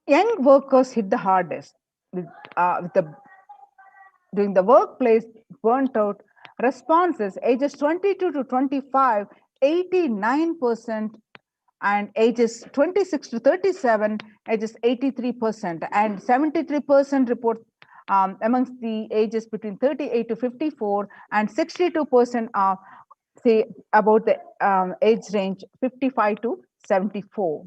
Young workers hit the hardest with the during the workplace burnt out responses ages 22 to 25, 89%, and ages 26 to 37, ages 83%, and 73% report amongst the ages between 38 to 54, and 62% are say about the age range 55 to 74.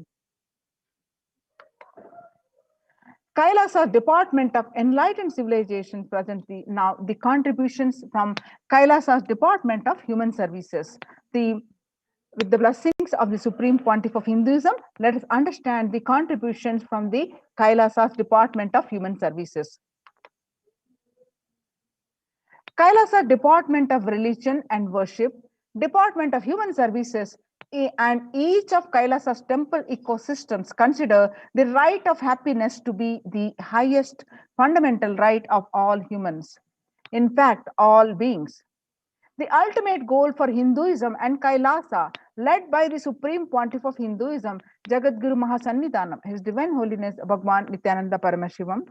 Kailasa Department of Enlightened Civilization presently now the contributions from Kailasa's Department of Human Services. With the blessings of the Supreme Pontiff of Hinduism, let us understand the contributions from the Kailasa's Department of Human Services. Kailasa Department of Religion and Worship, Department of Human Services, and each of Kailasa's temple ecosystems consider the right of happiness to be the highest fundamental right of all humans. In fact, all beings. The ultimate goal for Hinduism and Kailasa, led by the Supreme Pontiff of Hinduism, Jagadguru Mahasannidhanam, His Divine Holiness Bhagwan Nityananda Paramashivam,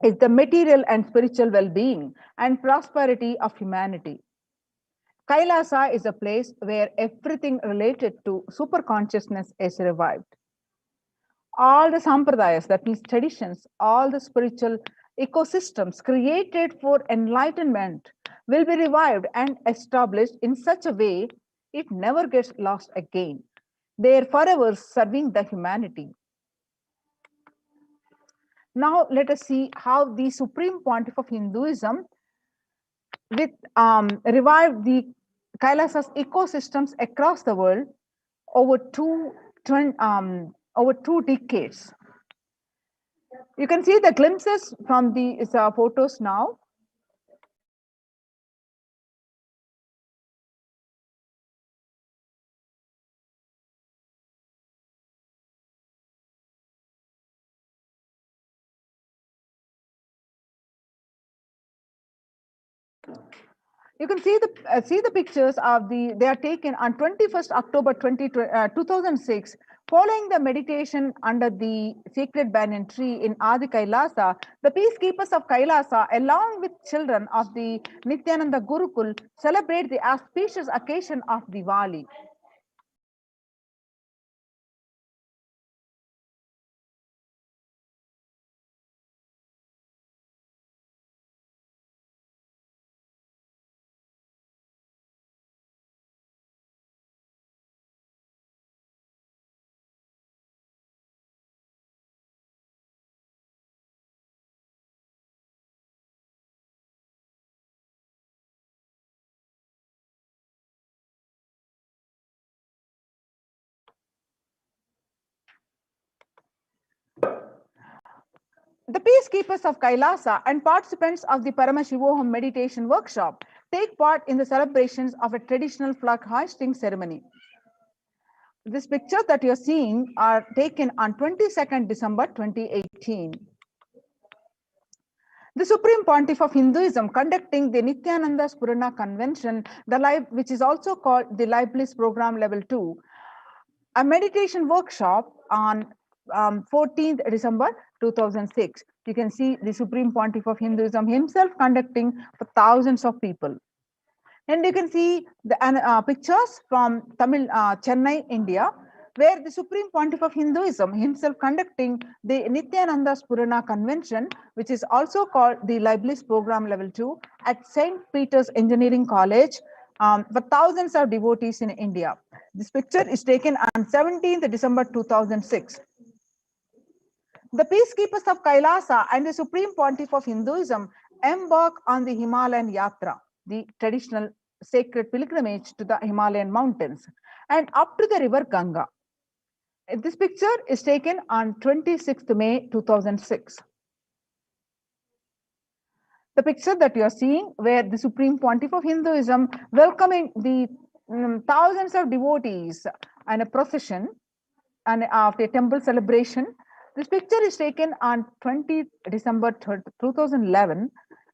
is the material and spiritual well-being and prosperity of humanity. Kailasa is a place where everything related to superconsciousness is revived. All the sampradayas, that means traditions, all the spiritual ecosystems created for enlightenment will be revived and established in such a way it never gets lost again. They are forever serving the humanity. Now let us see how the Supreme Pontiff of Hinduism revived the Kailasa's ecosystems across the world over over 2 decades. You can see the glimpses from the photos now. You can see the pictures of they are taken on 21st October 2006, following the meditation under the sacred banyan tree in Adi Kailasa. The peacekeepers of Kailasa, along with children of the Nityananda Gurukul, celebrate the auspicious occasion of Diwali. The peacekeepers of Kailasa and participants of the Paramashivoham meditation workshop take part in the celebrations of a traditional flag hoisting ceremony. These pictures that you're seeing are taken on 22nd December 2018. The Supreme Pontiff of Hinduism conducting the Nityananda Spurana Convention, which is also called the Life Bliss Program Level 2, a meditation workshop on 14th December 2006. You can see the Supreme Pontiff of Hinduism himself conducting for thousands of people. And you can see the pictures from Chennai, India, where the Supreme Pontiff of Hinduism himself conducting the Nityananda Spurana Convention, which is also called the Life Bliss Program Level 2 at St. Peter's Engineering College, for thousands of devotees in India. This picture is taken on 17th December 2006. The peacekeepers of Kailasa and the Supreme Pontiff of Hinduism embark on the Himalayan Yatra, the traditional sacred pilgrimage to the Himalayan mountains, and up to the river Ganga. This picture is taken on 26th May 2006. The picture that you are seeing, where the Supreme Pontiff of Hinduism welcoming the thousands of devotees and a procession and after a temple celebration. This picture is taken on 20th December 2011.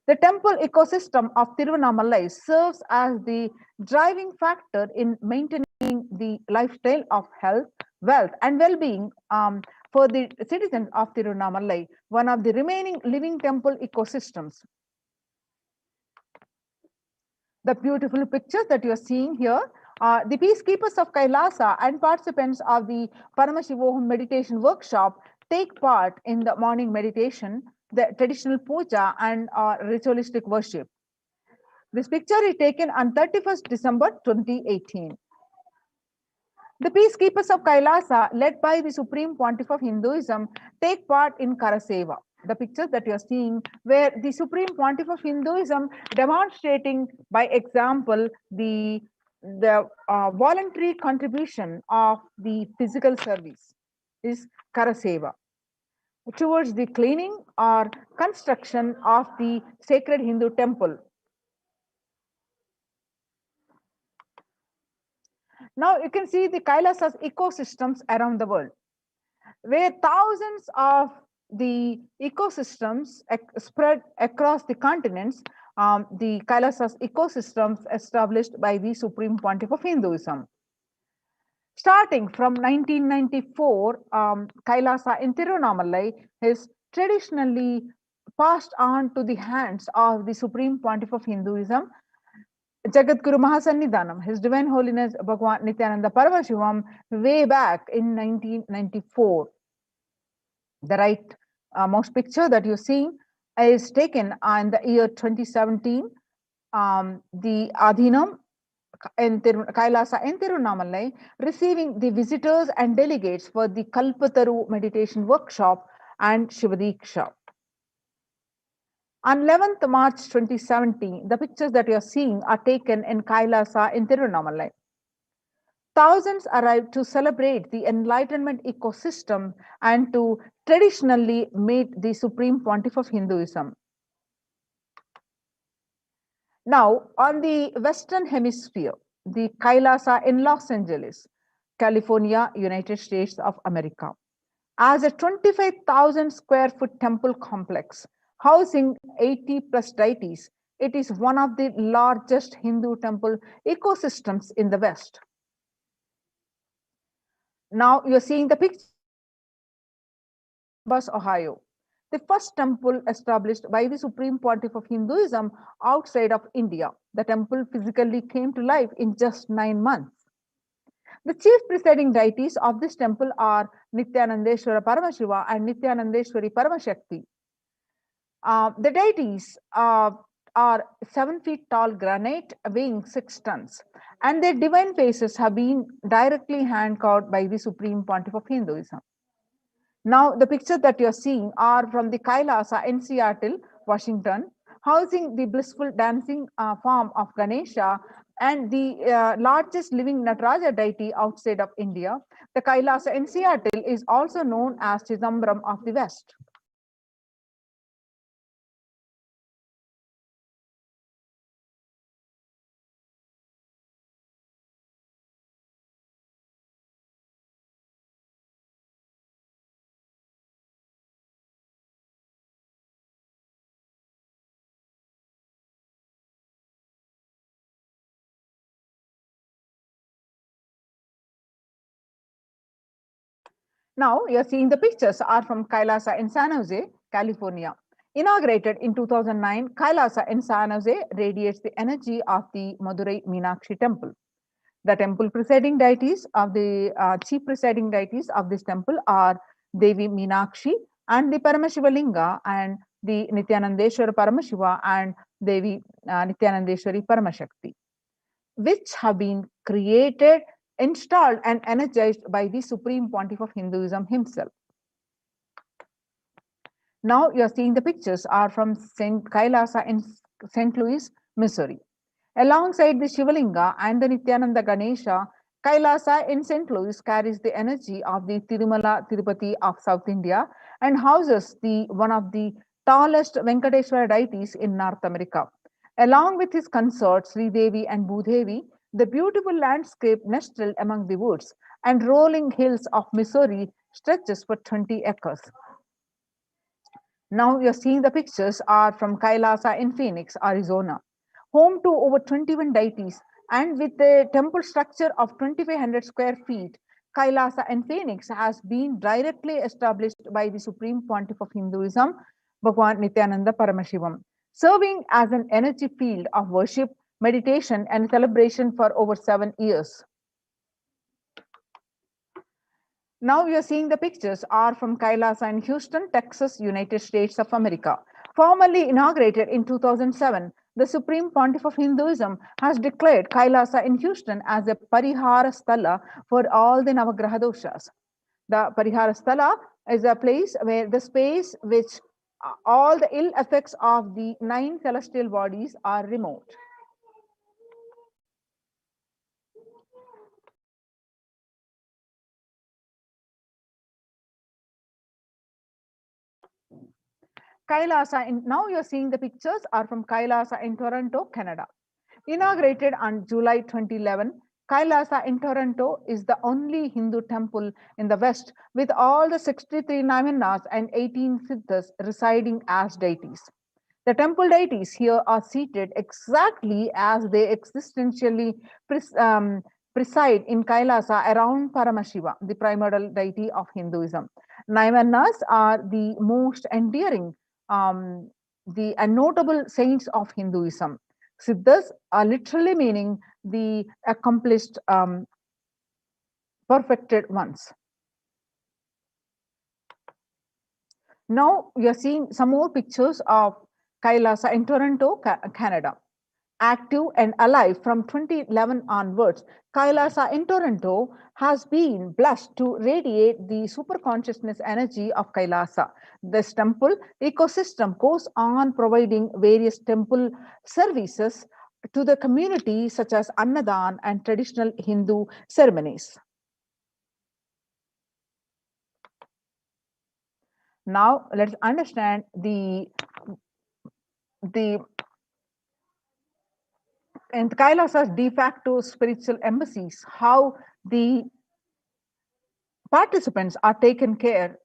The temple ecosystem of Tiruvannamalai serves as the driving factor in maintaining the lifestyle of health, wealth, and well-being for the citizens of Tiruvannamalai, one of the remaining living temple ecosystems. The beautiful pictures that you are seeing here, the peacekeepers of Kailasa and participants of the Paramashivoham meditation workshop take part in the morning meditation, the traditional puja, and ritualistic worship. This picture is taken on 31st December 2018. The peacekeepers of Kailasa, led by the Supreme Pontiff of Hinduism, take part in Karaseva. The pictures that you are seeing, where the Supreme Pontiff of Hinduism demonstrating by example the voluntary contribution of the physical service is Karaseva towards the cleaning or construction of the sacred Hindu temple. Now you can see the Kailasa's ecosystems around the world, where thousands of the ecosystems spread across the continents, the Kailasa's ecosystems established by the Supreme Pontiff of Hinduism. Starting from 1994, Kailasa in Tiruvannamalai is traditionally passed on to the hands of the Supreme Pontiff of Hinduism, Jagadguru Mahasannidhanam, His Divine Holiness Bhagwan Nityananda Parashivam, way back in 1994. The right most picture that you're seeing is taken in the year 2017. The Adhinam in Kailasa in Tiruvannamalai receiving the visitors and delegates for the Kalpataru meditation workshop and Shivadiksha. On 11th March 2017, the pictures that you are seeing are taken in Kailasa in Tiruvannamalai. Thousands arrived to celebrate the enlightenment ecosystem and to traditionally meet the Supreme Pontiff of Hinduism. Now, on the Western Hemisphere, the Kailasa in Los Angeles, California, United States of America, as a 25,000 square foot temple complex housing 80 plus deities, it is one of the largest Hindu temple ecosystems in the West. Now you're seeing the picture of Columbus, Ohio, the first temple established by the Supreme Pontiff of Hinduism outside of India. The temple physically came to life in just 9 months. The chief presiding deities of this temple are Nityanandeshwara Paramashiva and Nityanandeshwari Paramashakti. The deities are 7 feet tall granite weighing 6 tons, and their divine faces have been directly hand carved by the Supreme Pontiff of Hinduism. Now, the pictures that you're seeing are from the Kailasa in Seattle, Washington, housing the blissful dancing form of Ganesha and the largest living Nataraja deity outside of India. The Kailasa in Seattle is also known as Chidambaram of the West. Now you're seeing the pictures are from Kailasa in San Jose, California. Inaugurated in 2009, Kailasa in San Jose radiates the energy of the Madurai Meenakshi temple. The temple presiding deities of the chief presiding deities of this temple are Devi Meenakshi and the Paramashiva Linga and the Nityanandeshwara Paramashiva and Devi Nityanandeshwari Paramashakti, which have been created, installed, and energized by the Supreme Pontiff of Hinduism himself. Now you are seeing the pictures are from St. Kailasa in St. Louis, Missouri. Alongside the Shivalinga and the Nityananda Ganesha, Kailasa in St. Louis carries the energy of the Tirumala Tirupati of South India and houses one of the tallest Venkateshwara deities in North America. Along with his consorts Sri Devi and Bhudevi, the beautiful landscape nestled among the woods and rolling hills of Missouri stretches for 20 acres. Now you're seeing the pictures are from Kailasa in Phoenix, Arizona, home to over 21 deities and with a temple structure of 2,500 square feet. Kailasa in Phoenix has been directly established by the Supreme Pontiff of Hinduism, Bhagwan Nityananda Paramashivam, serving as an energy field of worship, meditation, and celebration for over 7 years. Now you're seeing the pictures are from Kailasa in Houston, Texas, United States of America. Formally inaugurated in 2007, the Supreme Pontiff of Hinduism has declared Kailasa in Houston as a Parihara Sthala for all the Navagraha doshas. The Parihara Sthala is a place where the space which all the ill effects of the 9 celestial bodies are removed. Now you're seeing the pictures are from Kailasa in Toronto, Canada. Inaugurated on July 2011, Kailasa in Toronto is the only Hindu temple in the West with all the 63 Nayamanas and 18 Siddhas residing as deities. The temple deities here are seated exactly as they existentially preside in Kailasa around Paramashiva, the primordial deity of Hinduism. Nayamanas are the most endearing, the notable saints of Hinduism. Siddhas are literally meaning the accomplished, perfected ones. Now we are seeing some more pictures of Kailasa in Toronto, Canada. Active and alive from 2011 onwards, Kailasa in Toronto has been blessed to radiate the superconsciousness energy of Kailasa. This temple ecosystem goes on providing various temple services to the community, such as Annadan and traditional Hindu ceremonies. Now let's understand the and Kailasa's de facto spiritual embassies, how the participants are taken care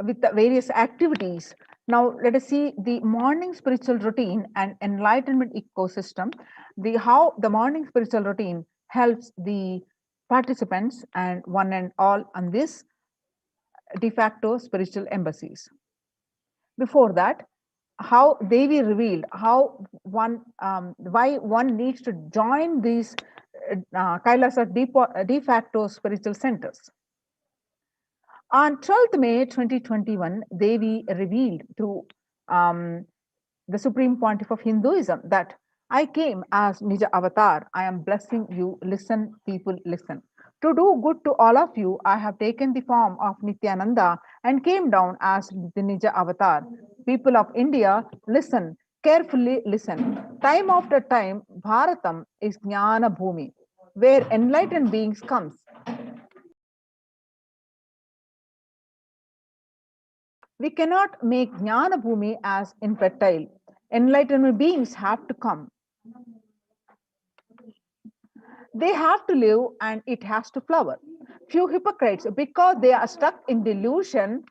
with the various activities. Now let us see the morning spiritual routine and enlightenment ecosystem, how the morning spiritual routine helps the participants and one and all on this de facto spiritual embassies. Before that, how Devi revealed how one why one needs to join these Kailasa de facto spiritual centers. On 12th May 2021, Devi revealed through the Supreme Pontiff of Hinduism that I came as Nija Avatar. I am blessing you. Listen, people, listen. To do good to all of you, I have taken the form of Nityananda and came down as the Nija Avatar. People of India, listen, carefully listen. Time after time, Bharatam is Jnana Bhumi, where enlightened beings comes. We cannot make Jnana Bhumi as infertile. Enlightened beings have to come. They have to live and it has to flower. Few hypocrites, because they are stuck in delusion,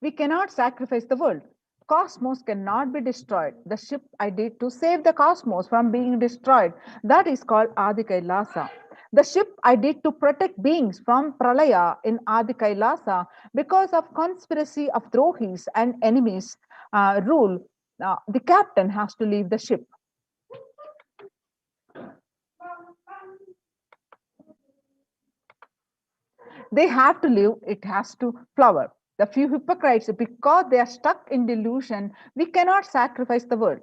we cannot sacrifice the world. Cosmos cannot be destroyed. The ship I did to save the cosmos from being destroyed, that is called Adi Kailasa. The ship I did to protect beings from Pralaya in Adi Kailasa because of conspiracy of Drohis and enemies rule. The captain has to leave the ship. They have to live, it has to flower. The few hypocrites, because they are stuck in delusion, we cannot sacrifice the world.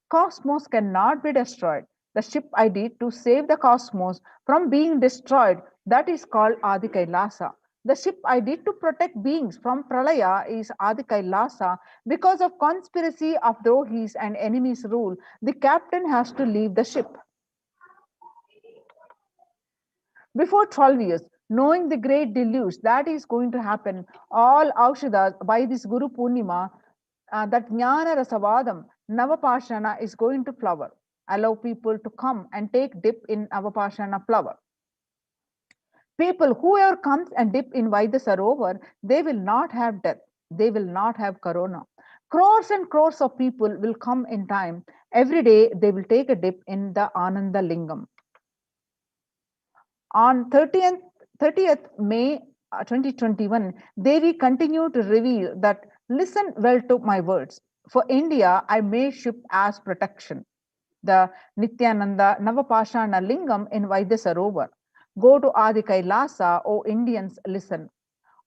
Cosmos cannot be destroyed. The ship I did to save the cosmos from being destroyed, that is called Adi Kailasa. The ship I did to protect beings from Pralaya is Adi Kailasa. Because of conspiracy of Drohis and enemies rule, the captain has to leave the ship. Before 12 years, knowing the great deluge that is going to happen, all Aushadas by this Guru Purnima, that Jnana Rasavadam, Navapashana is going to flower. Allow people to come and take dip in Navapashana flower. People, whoever comes and dip in Vaidya Sarovar, they will not have death. They will not have corona. Crores and crores of people will come in time. Every day they will take a dip in the Ananda Lingam. On 30th May 2021, Devi continued to reveal that listen well to my words. For India, I may ship as protection. The Nityananda Navapashana Lingam in Vaidya Sarovar. Go to Adi Kailasa, O Indians, listen.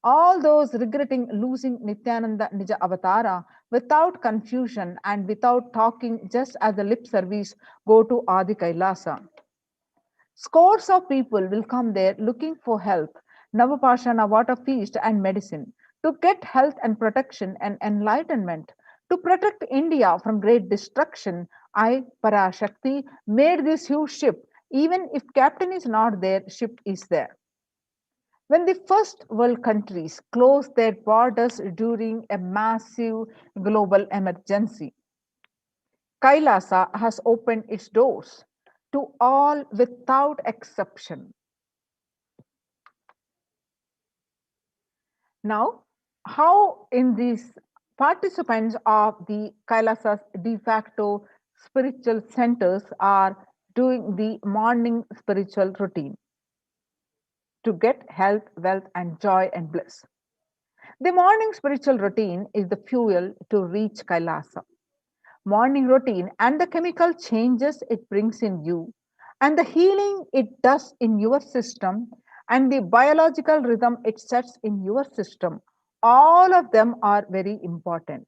All those regretting losing Nityananda Nija Avatara without confusion and without talking just as a lip service, go to Adi Kailasa. Scores of people will come there looking for help, Navapashana water feast and medicine, to get health and protection and enlightenment. To protect India from great destruction, I, Parashakti, made this huge ship. Even if captain is not there, ship is there. When the first world countries closed their borders during a massive global emergency, Kailasa has opened its doors to all without exception. Now, how in these participants of the Kailasa's de facto spiritual centers are doing the morning spiritual routine to get health, wealth, and joy and bliss. The morning spiritual routine is the fuel to reach Kailasa. Morning routine and the chemical changes it brings in you, and the healing it does in your system, and the biological rhythm it sets in your system, all of them are very important.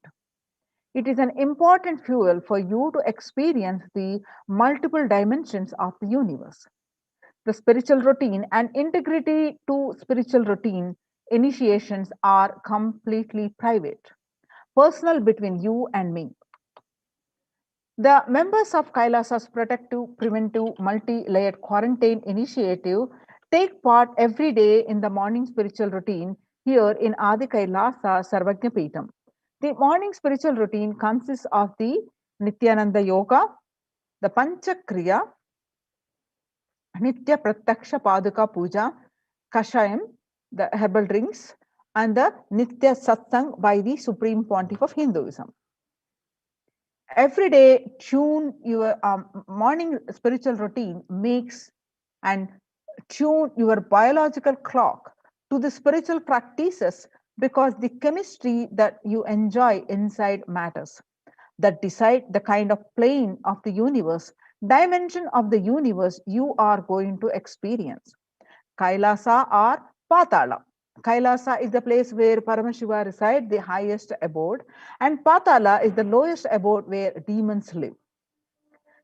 It is an important fuel for you to experience the multiple dimensions of the universe. The spiritual routine and integrity to spiritual routine initiations are completely private, personal between you and me. The members of Kailasa's Protective, Preventive, Multi-Layered Quarantine Initiative take part every day in the morning spiritual routine here in Adi Kailasa Sarvajna Peetham. The morning spiritual routine consists of the Nityananda Yoga, the Panchakriya, Nitya Pratyaksha Paduka Puja, Kashayam, the herbal drinks, and the Nitya Satsang by the Supreme Pontiff of Hinduism. Every day tune your morning spiritual routine makes and tune your biological clock to the spiritual practices, because the chemistry that you enjoy inside matters, that decide the kind of plane of the universe, dimension of the universe you are going to experience. Kailasa or Patala. Kailasa is the place where Paramashiva resides, the highest abode, and Patala is the lowest abode where demons live.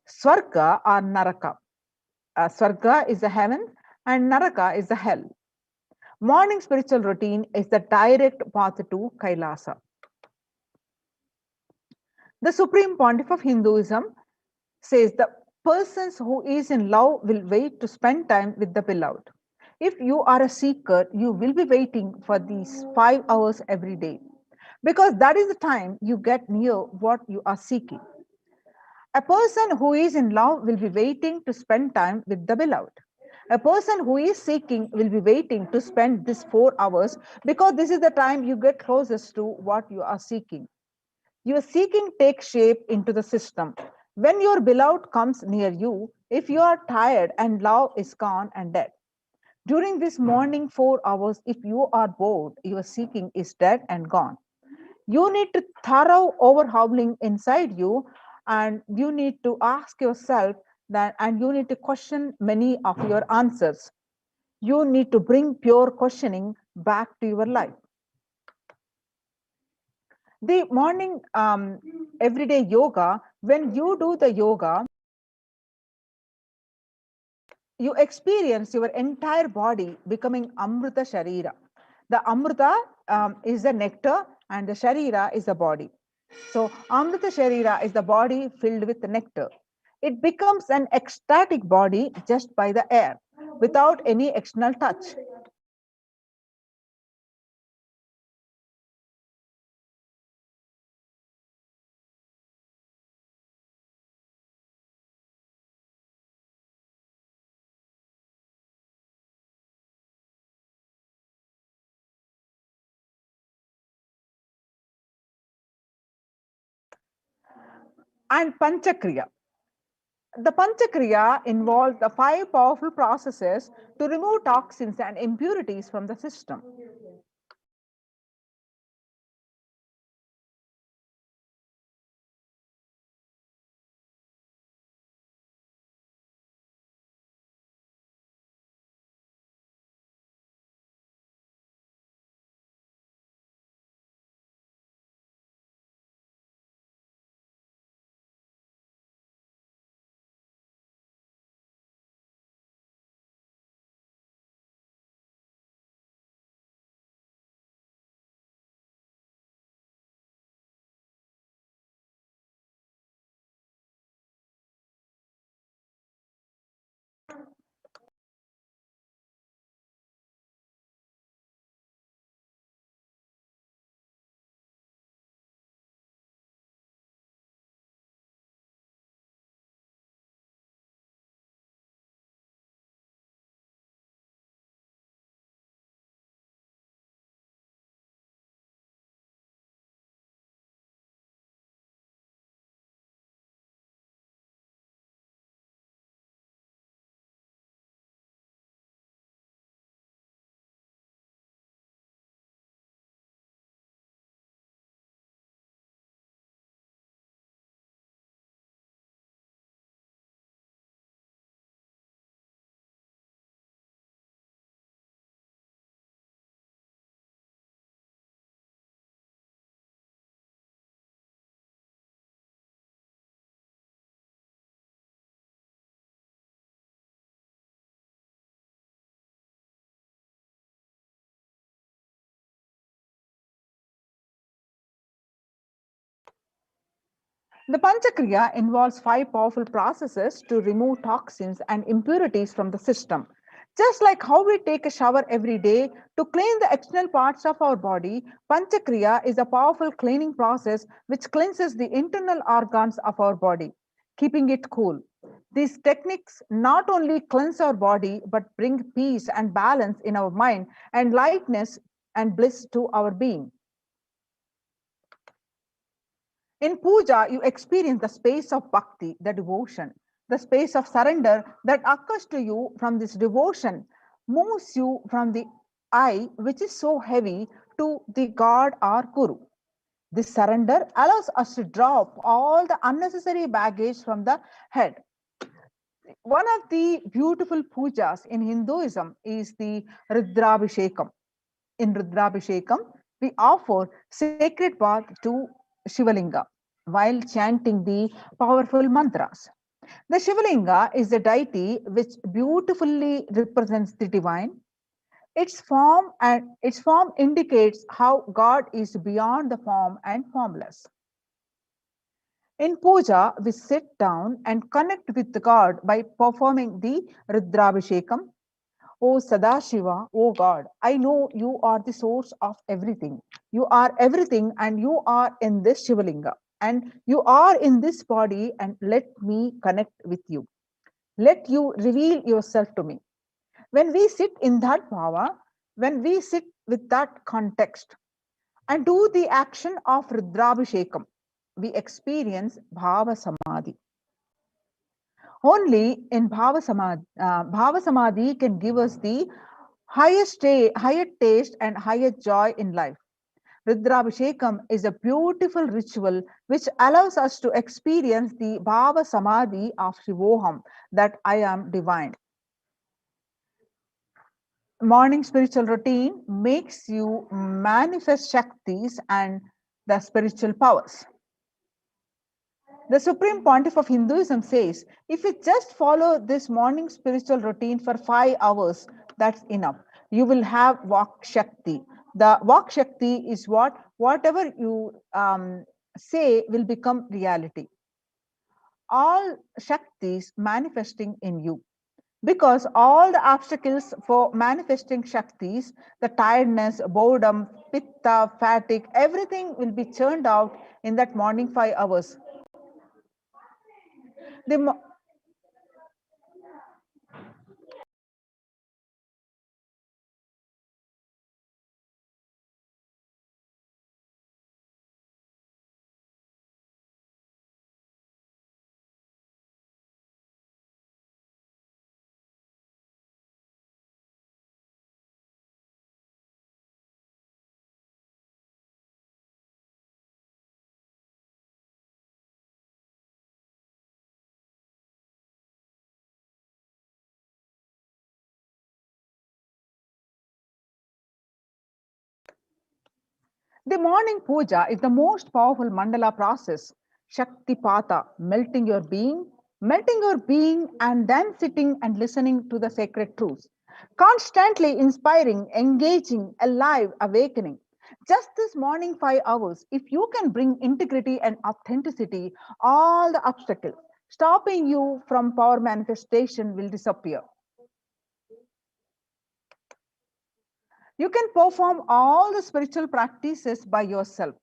Swarga or Naraka. Swarga is the heaven and Naraka is the hell. Morning spiritual routine is the direct path to Kailasa. The Supreme Pontiff of Hinduism says the persons who is in love will wait to spend time with the beloved. If you are a seeker, you will be waiting for these 5 hours every day, because that is the time you get near what you are seeking. A person who is in love will be waiting to spend time with the beloved. A person who is seeking will be waiting to spend these 4 hours, because this is the time you get closest to what you are seeking. Your seeking takes shape into the system. When your beloved comes near you, if you are tired and love is gone and dead. During this morning 4 hours, if you are bored, your seeking is dead and gone. You need to thorough overhauling inside you, and you need to ask yourself that, and you need to question many of your answers. You need to bring pure questioning back to your life. The morning everyday yoga, when you do the yoga, you experience your entire body becoming Amrita Sharira. The Amrita is the nectar and the Sharira is the body. So Amrita Sharira is the body filled with nectar. It becomes an ecstatic body just by the air, without any external touch. and Panchakriya. The Panchakriya involves the five powerful processes to remove toxins and impurities from the system. The Panchakriya involves five powerful processes to remove toxins and impurities from the system. Just like how we take a shower every day to clean the external parts of our body, Panchakriya is a powerful cleaning process which cleanses the internal organs of our body, keeping it cool. These techniques not only cleanse our body but bring peace and balance in our mind and lightness and bliss to our being. In puja, you experience the space of bhakti, the devotion, the space of surrender that occurs to you from this devotion, moves you from the I, which is so heavy, to the God or Guru. This surrender allows us to drop all the unnecessary baggage from the head. One of the beautiful pujas in Hinduism is the Rudrabhishekam. In Rudrabhishekam, we offer sacred bath to Shivalinga while chanting the powerful mantras. The Shivalinga is a deity which beautifully represents the divine. Its form indicates how God is beyond the form and formless. In puja, we sit down and connect with God by performing the Rudrabhishekam. O Sadashiva, O God, I know you are the source of everything. You are everything and you are in this Shivalinga. And you are in this body and let me connect with you. Let you reveal yourself to me. When we sit in that power, when we sit with that context and do the action of Rudrabhishekam, we experience Bhava Samadhi. Only in Bhava Samadhi can give us the higher taste and higher joy in life. Rudrabhishekam is a beautiful ritual which allows us to experience the Bhava Samadhi of Shivoham, that I am divine. Morning spiritual routine makes you manifest Shaktis and the spiritual powers. The Supreme Pontiff of Hinduism says, if you just follow this morning spiritual routine for 5 hours, that's enough. You will have Vak Shakti. The Vak Shakti is whatever you say will become reality. All Shaktis manifesting in you. Because all the obstacles for manifesting Shaktis, the tiredness, boredom, pitta, fatigue, everything will be churned out in that morning 5 hours. The The morning puja is the most powerful mandala process. Shakti Pata, melting your being, and then sitting and listening to the sacred truths. Constantly inspiring, engaging, alive, awakening. Just this morning 5 hours, if you can bring integrity and authenticity, all the obstacles stopping you from power manifestation will disappear. You can perform all the spiritual practices by yourself,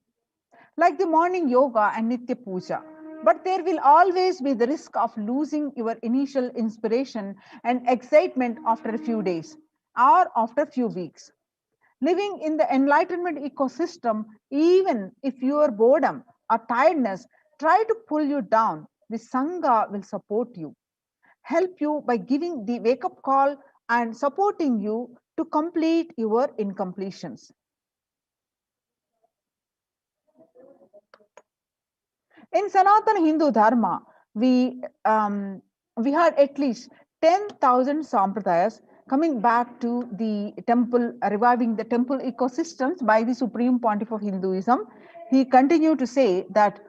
like the morning yoga and Nitya Puja. But there will always be the risk of losing your initial inspiration and excitement after a few days or after a few weeks. Living in the enlightenment ecosystem, even if your boredom or tiredness try to pull you down, the Sangha will support you, help you by giving the wake up call and supporting you to complete your incompletions. In Sanatana Hindu Dharma, we had at least 10,000 sampradayas coming back to the temple, reviving the temple ecosystems by the Supreme Pontiff of Hinduism. He continued to say that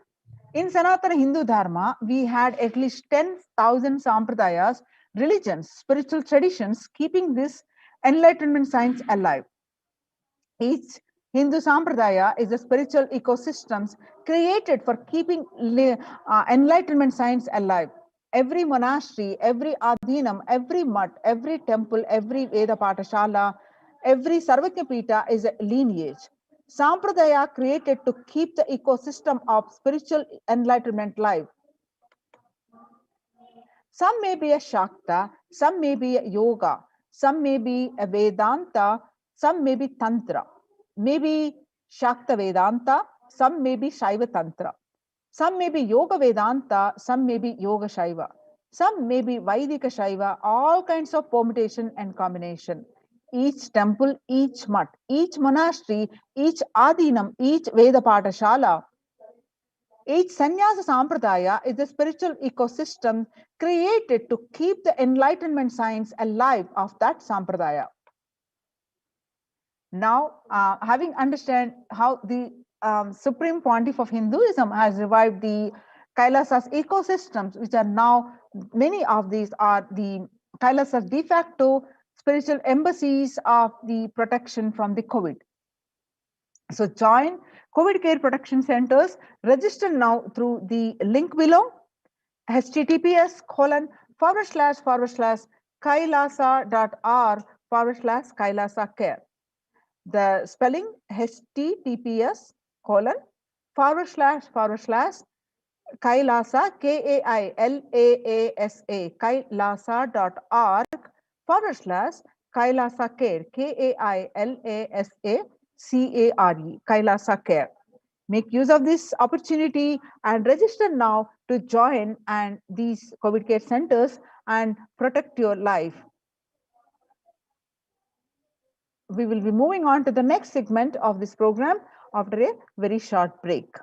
in Sanatana Hindu Dharma, we had at least 10,000 sampradayas, religions, spiritual traditions, keeping this enlightenment science alive. Each Hindu Sampradaya is a spiritual ecosystem created for keeping enlightenment science alive. Every monastery, every adhinam, every mutt, every temple, every Veda Patashala, every Sarvajñapita is a lineage. Sampradaya created to keep the ecosystem of spiritual enlightenment live. Some may be a Shakta, some may be a Yoga, some may be a Vedanta, some may be Tantra. Maybe Shakta Vedanta, some may be Shaiva Tantra. Some may be Yoga Vedanta, some may be Yoga Shaiva. Some may be Vaidika Shaiva, all kinds of permutation and combination. Each temple, each mutt, each monastery, each adhinam, each Veda Patashala, each sannyasa sampradaya is a spiritual ecosystem created to keep the enlightenment science alive of that sampradaya. Now, having understand how the Supreme Pontiff of Hinduism has revived the Kailasas ecosystems, which are now many of these are the Kailasas de facto spiritual embassies of the protection from the COVID. So join COVID care protection centers. Register now through the link below, https colon forward slash kailasa.r /kailasa care. The spelling https colon forward slash kailasa kailasa kailasa.org /kailasa care kailasa kailasa care. Make use of this opportunity and register now to join and these COVID care centers and protect your life. We will be moving on to the next segment of this program after a very short break.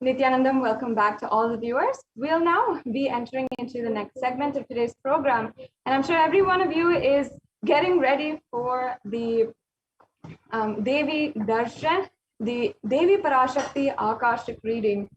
Nityanandam, welcome back to all the viewers. We'll now be entering into the next segment of today's program. And I'm sure every one of you is getting ready for the Devi Darshan, the Devi Parashakti Akashic reading.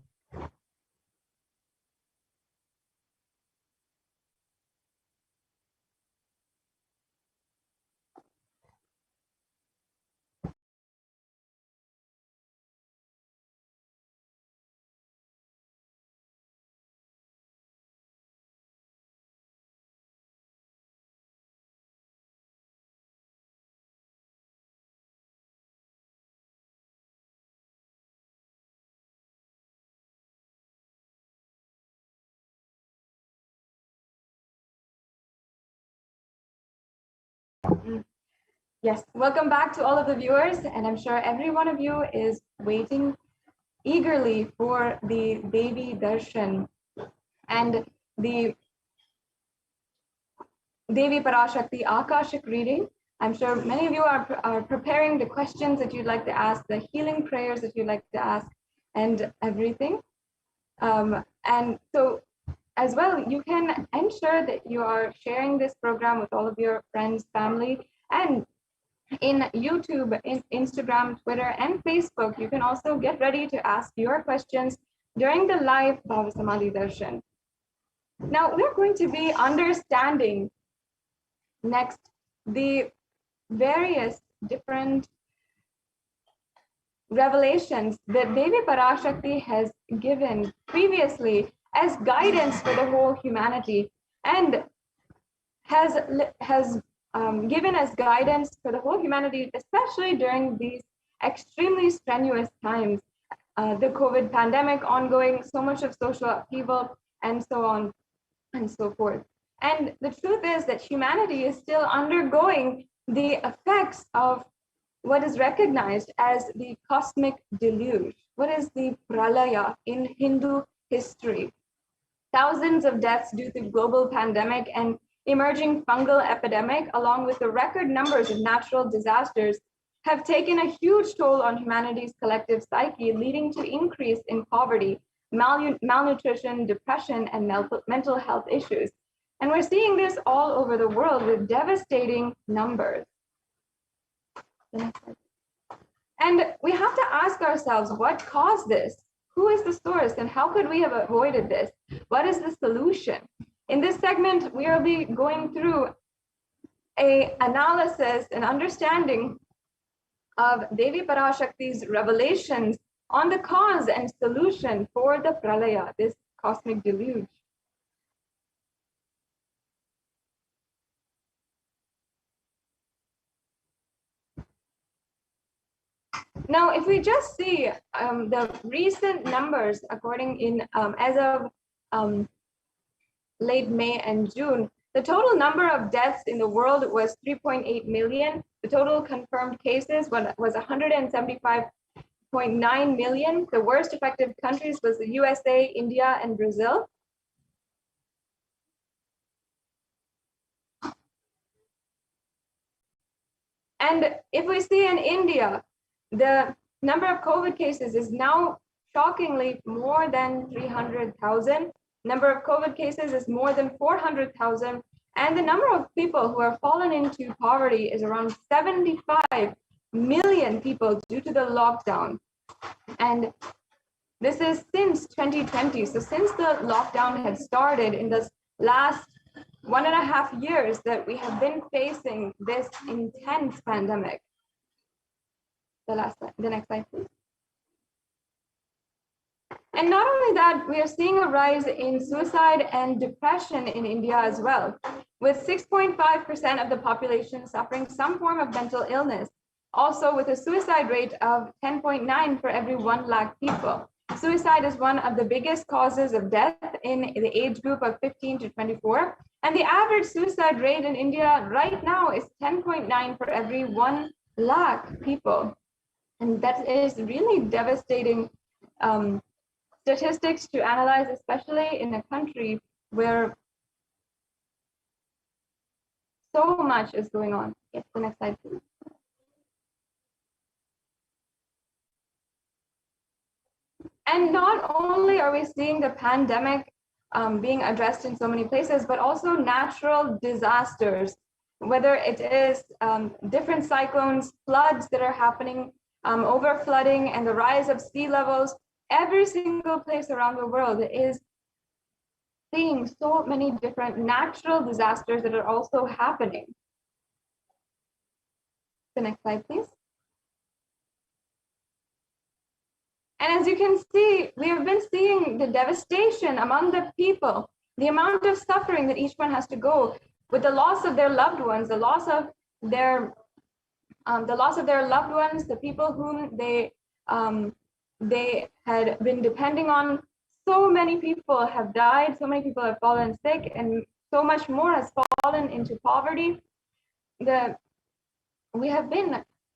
Yes, welcome back to all of the viewers, and I'm sure every one of you is waiting eagerly for the Devi Darshan and the Devi Parashakti Akashic reading. I'm sure many of you are preparing the questions that you'd like to ask, the healing prayers that you'd like to ask, and everything. And so as well, you can ensure that you are sharing this program with all of your friends, family, and in YouTube, in Instagram, Twitter, and Facebook, you can also get ready to ask your questions during the live Bhava Samadhi Darshan. Now, we're going to be understanding next the various different revelations that Devi Parashakti has given previously as guidance for the whole humanity, and has given us guidance for the whole humanity, especially during these extremely strenuous times, the COVID pandemic ongoing, so much of social upheaval, and so on and so forth. And the truth is that humanity is still undergoing the effects of what is recognized as the cosmic deluge. What is the pralaya in Hindu history? Thousands of deaths due to global pandemic and emerging fungal epidemic, along with the record numbers of natural disasters, have taken a huge toll on humanity's collective psyche, leading to increase in poverty, malnutrition, depression, and mental health issues. And we're seeing this all over the world with devastating numbers. And we have to ask ourselves, what caused this? Who is the source, and how could we have avoided this? What is the solution? In this segment, we will be going through an analysis and understanding of Devi Parashakti's revelations on the cause and solution for the pralaya, this cosmic deluge. Now, if we just see the recent numbers according in as of late May and June, the total number of deaths in the world was 3.8 million. The total confirmed cases was 175.9 million. The worst affected countries was the USA, India, and Brazil. And if we see in India, the number of COVID cases is now shockingly more than 300,000. Number of COVID cases is more than 400,000. And the number of people who have fallen into poverty is around 75 million people due to the lockdown. And this is since 2020. So since the lockdown had started in this last 1.5 years that we have been facing this intense pandemic. The next slide, please. And not only that, we are seeing a rise in suicide and depression in India as well, with 6.5% of the population suffering some form of mental illness, also with a suicide rate of 10.9 for every 1 lakh people. Suicide is one of the biggest causes of death in the age group of 15 to 24. And the average suicide rate in India right now is 10.9 for every 1 lakh people. And that is really devastating statistics to analyze, especially in a country where so much is going on. Yes, the next slide, please. And not only are we seeing the pandemic being addressed in so many places, but also natural disasters, whether it is different cyclones, floods that are happening, over flooding, and the rise of sea levels. Every single place around the world is seeing so many different natural disasters that are also happening. The next slide, please. And as you can see, we have been seeing the devastation among the people, the amount of suffering that each one has to go with the loss of their loved ones, the loss of their loved ones, the people whom they had been depending on. So many people have died, so many people have fallen sick, and so much more has fallen into poverty. We have been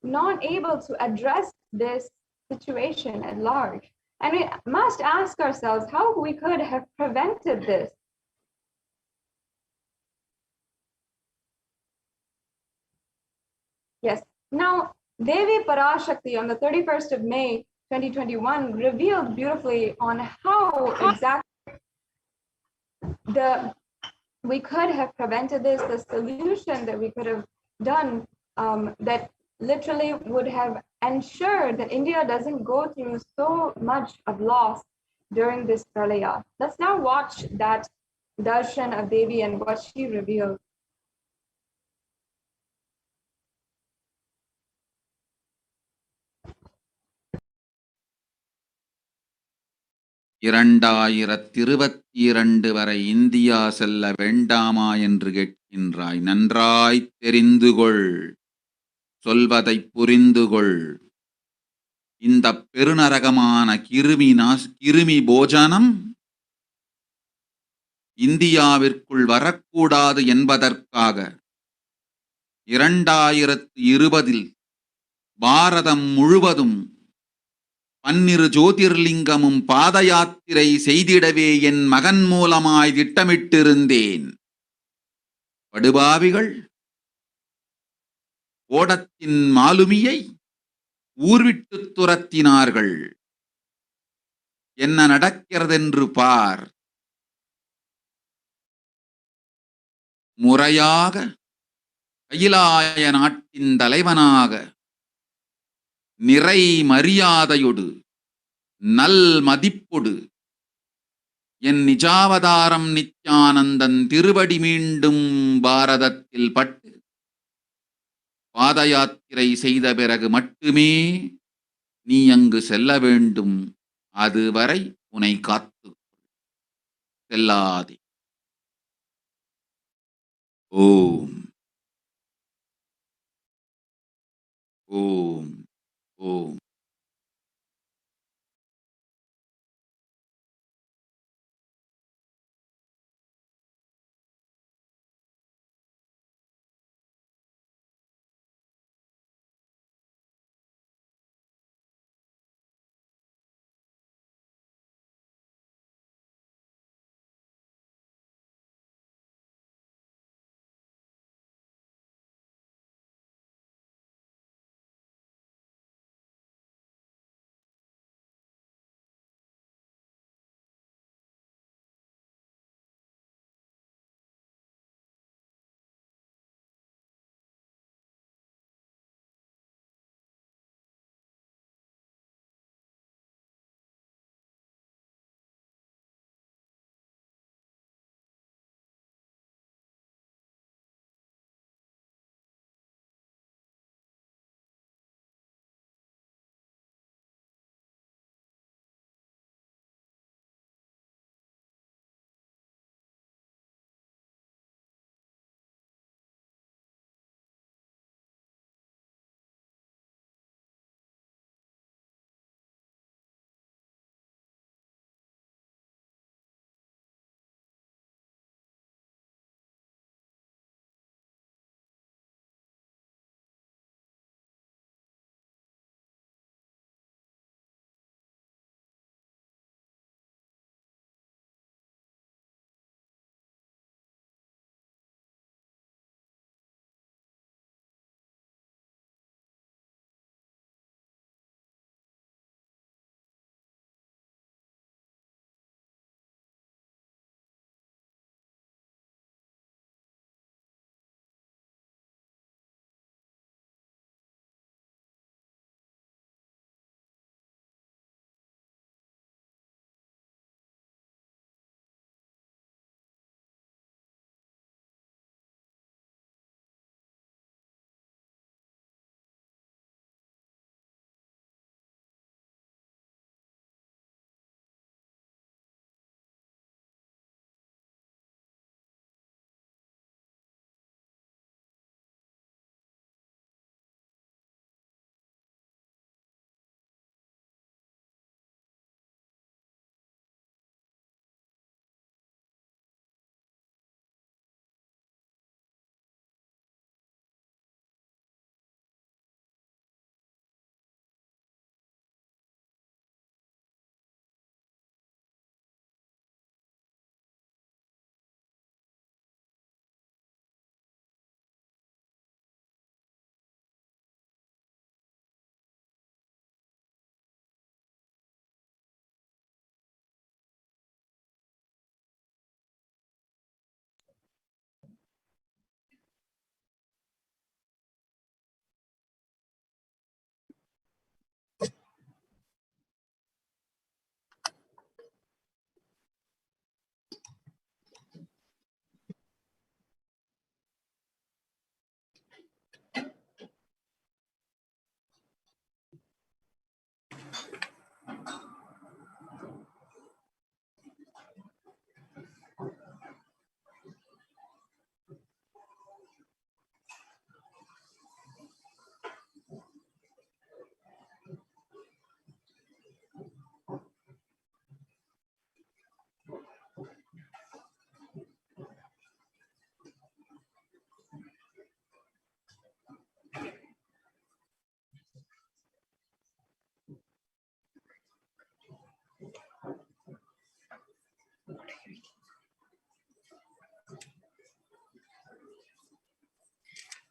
not able to address this situation at large. And we must ask ourselves how we could have prevented this. Yes. Now, Devi Parashakti on the 31st of May, 2021 revealed beautifully on how exactly we could have prevented this, the solution that we could have done that literally would have ensured that India doesn't go through so much of loss during this pralaya. Let's now watch that darshan of Devi and what she revealed. வரை India செல்ல வேண்டாமா என்று கேட்கின்றாய். நன்றாய்த் தெரிந்துகொள், சொல்வதைப் புரிந்துகொள். இந்த பெருநரகமான கிருமி போஜனம் இந்தியாவிற்குள் வரக்கூடாது என்பதற்காக 2020 பாரதம் முழுவதும் 12 ஜோதிர்லிங்கமும் பாத யாத்திரை செய்திடவே என் மகன் மூலமாய் திட்டமிட்டிருந்தேன். படுபாவிகள் ஓடத்தின் மாலுமியை ஊர்விட்டு துரத்தினார்கள். என்ன நடக்கிறதென்று பார். முறையாக கைலாய நாட்டின் தலைவனாக நிறை மரியாதையொடு நல் மதிப்பொடு என் நிஜாவதாரம் நித்யானந்தன் திருவடி மீண்டும் பாரதத்தில் பட்டு பாத யாத்திரை செய்த பிறகு மட்டுமே நீ அங்கு செல்ல வேண்டும். அதுவரை உன்னை காத்து செல்லாதே. ஓம் ஓம் ஓம்.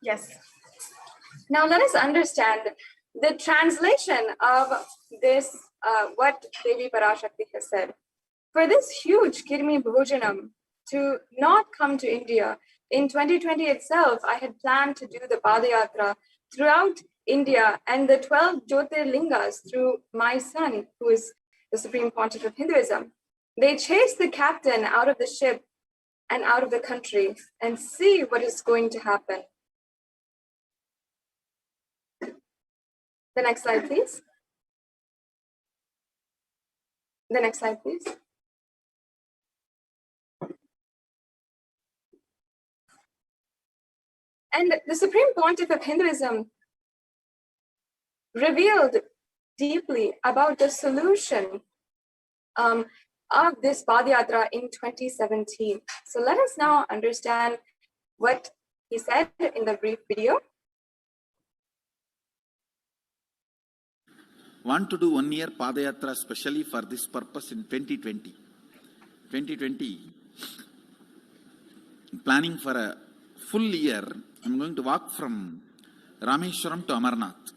Yes. Now let us understand the translation of this, what Devi Parashakti has said. For this huge Kirmi Bhojanam to not come to India, in 2020 itself, I had planned to do the Padayatra throughout India and the 12 Jyotirlingas through my son, who is the Supreme Pontiff of Hinduism. They chased the captain out of the ship and out of the country, and see what is going to happen. The next slide, please. The next slide, please. And the Supreme Pontiff of Hinduism revealed deeply about the solution of this Padayatra in 2017. So let us now understand what he said in the brief video. Want to do 1 year Padayatra specially for this purpose in 2020. 2020, planning for a full year. I'm going to walk from Rameshwaram to Amarnath.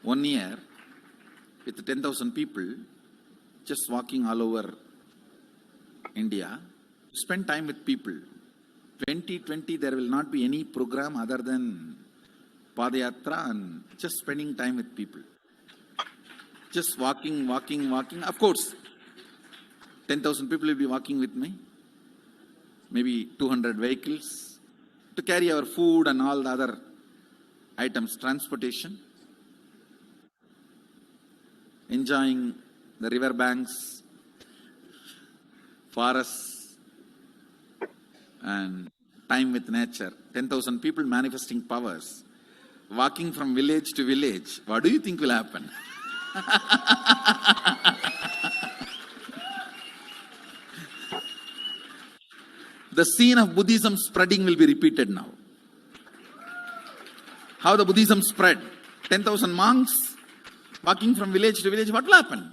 1 year with 10,000 people, just walking all over India. Spend time with people. 2020, there will not be any program other than Padayatra and just spending time with people. Just walking. Of course, 10,000 people will be walking with me. Maybe 200 vehicles to carry our food and all the other items, transportation. Enjoying the river banks, forests, and time with nature. 10,000 people manifesting powers, walking from village to village. What do you think will happen? The scene of Buddhism spreading will be repeated now. How the Buddhism spread. 10,000 monks walking from village to village. What will happen?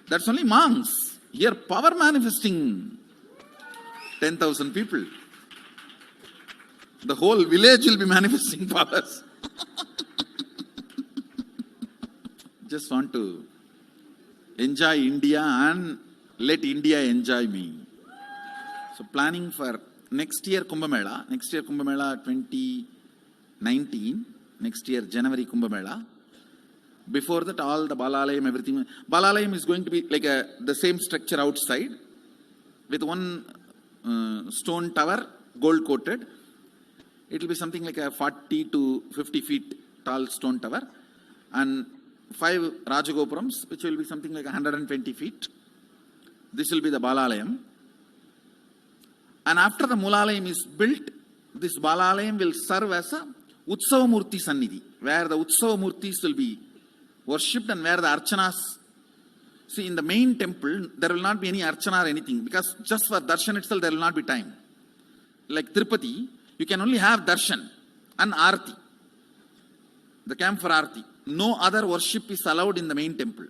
That's only monks. Here power manifesting 10,000 people. The whole village will be manifesting powers. Just want to enjoy India and let India enjoy me. So planning for next year Kumbh Mela. Next year Kumbh Mela 2019. Next year January Kumbh Mela. Before that, all the Balalayam, everything. Balalayam is going to be like the same structure outside with one stone tower, gold coated. It will be something like a 40 to 50 feet tall stone tower and 5 Rajagopurams, which will be something like 120 feet. This will be the Balalayam. And after the Mulalayam is built, this Balalayam will serve as a Utsava Murti Sannidhi, where the Utsava Murtis will be worshipped and where the Archanas. See, in the main temple, there will not be any Archana or anything, because just for Darshan itself, there will not be time. Like Tirupati, you can only have Darshan and Arti, the camp for Arti. No other worship is allowed in the main temple.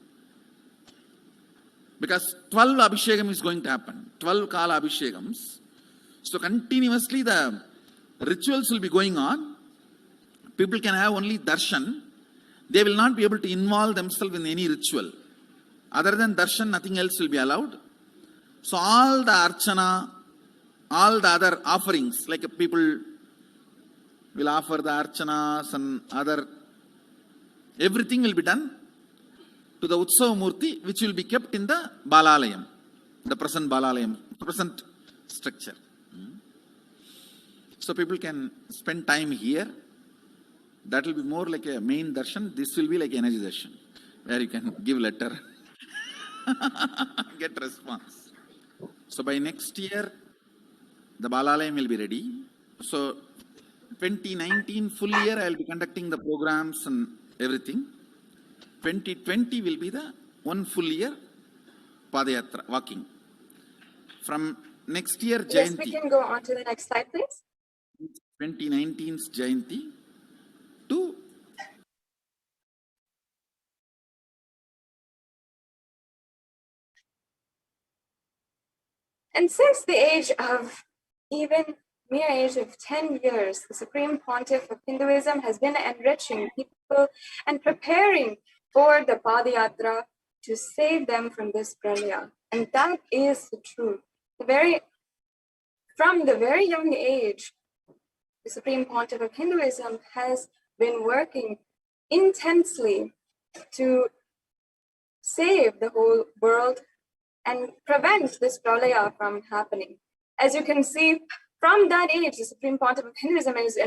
Because 12 Abhishekam is going to happen, 12 Kala Abhishekams. So continuously the rituals will be going on. People can have only Darshan. They will not be able to involve themselves in any ritual. Other than Darshan, nothing else will be allowed. So all the Archana, all the other offerings, like people will offer the Archanas and other, everything will be done to the Utsava Murti, which will be kept in the Balalayam, the present Balalayam, present structure. So people can spend time here. That will be more like a main darshan. This will be like energy darshan, where you can give letter, get response. So by next year, the Balalayam will be ready. So 2019 full year, I will be conducting the programs and everything. 2020 will be the one full year Padayatra, walking. From next year, Jayanti. Yes, we can go on to the next slide, please. 2019's Jayanti to And since the age of even mere age of 10 years, the Supreme Pontiff of Hinduism has been enriching people and preparing for the Padayatra to save them from this pralaya. And that is the truth. From the very young age, the Supreme Pontiff of Hinduism has been working intensely to save the whole world and prevent this pralaya from happening. As you can see, from that age, the Supreme Pontiff of Hinduism is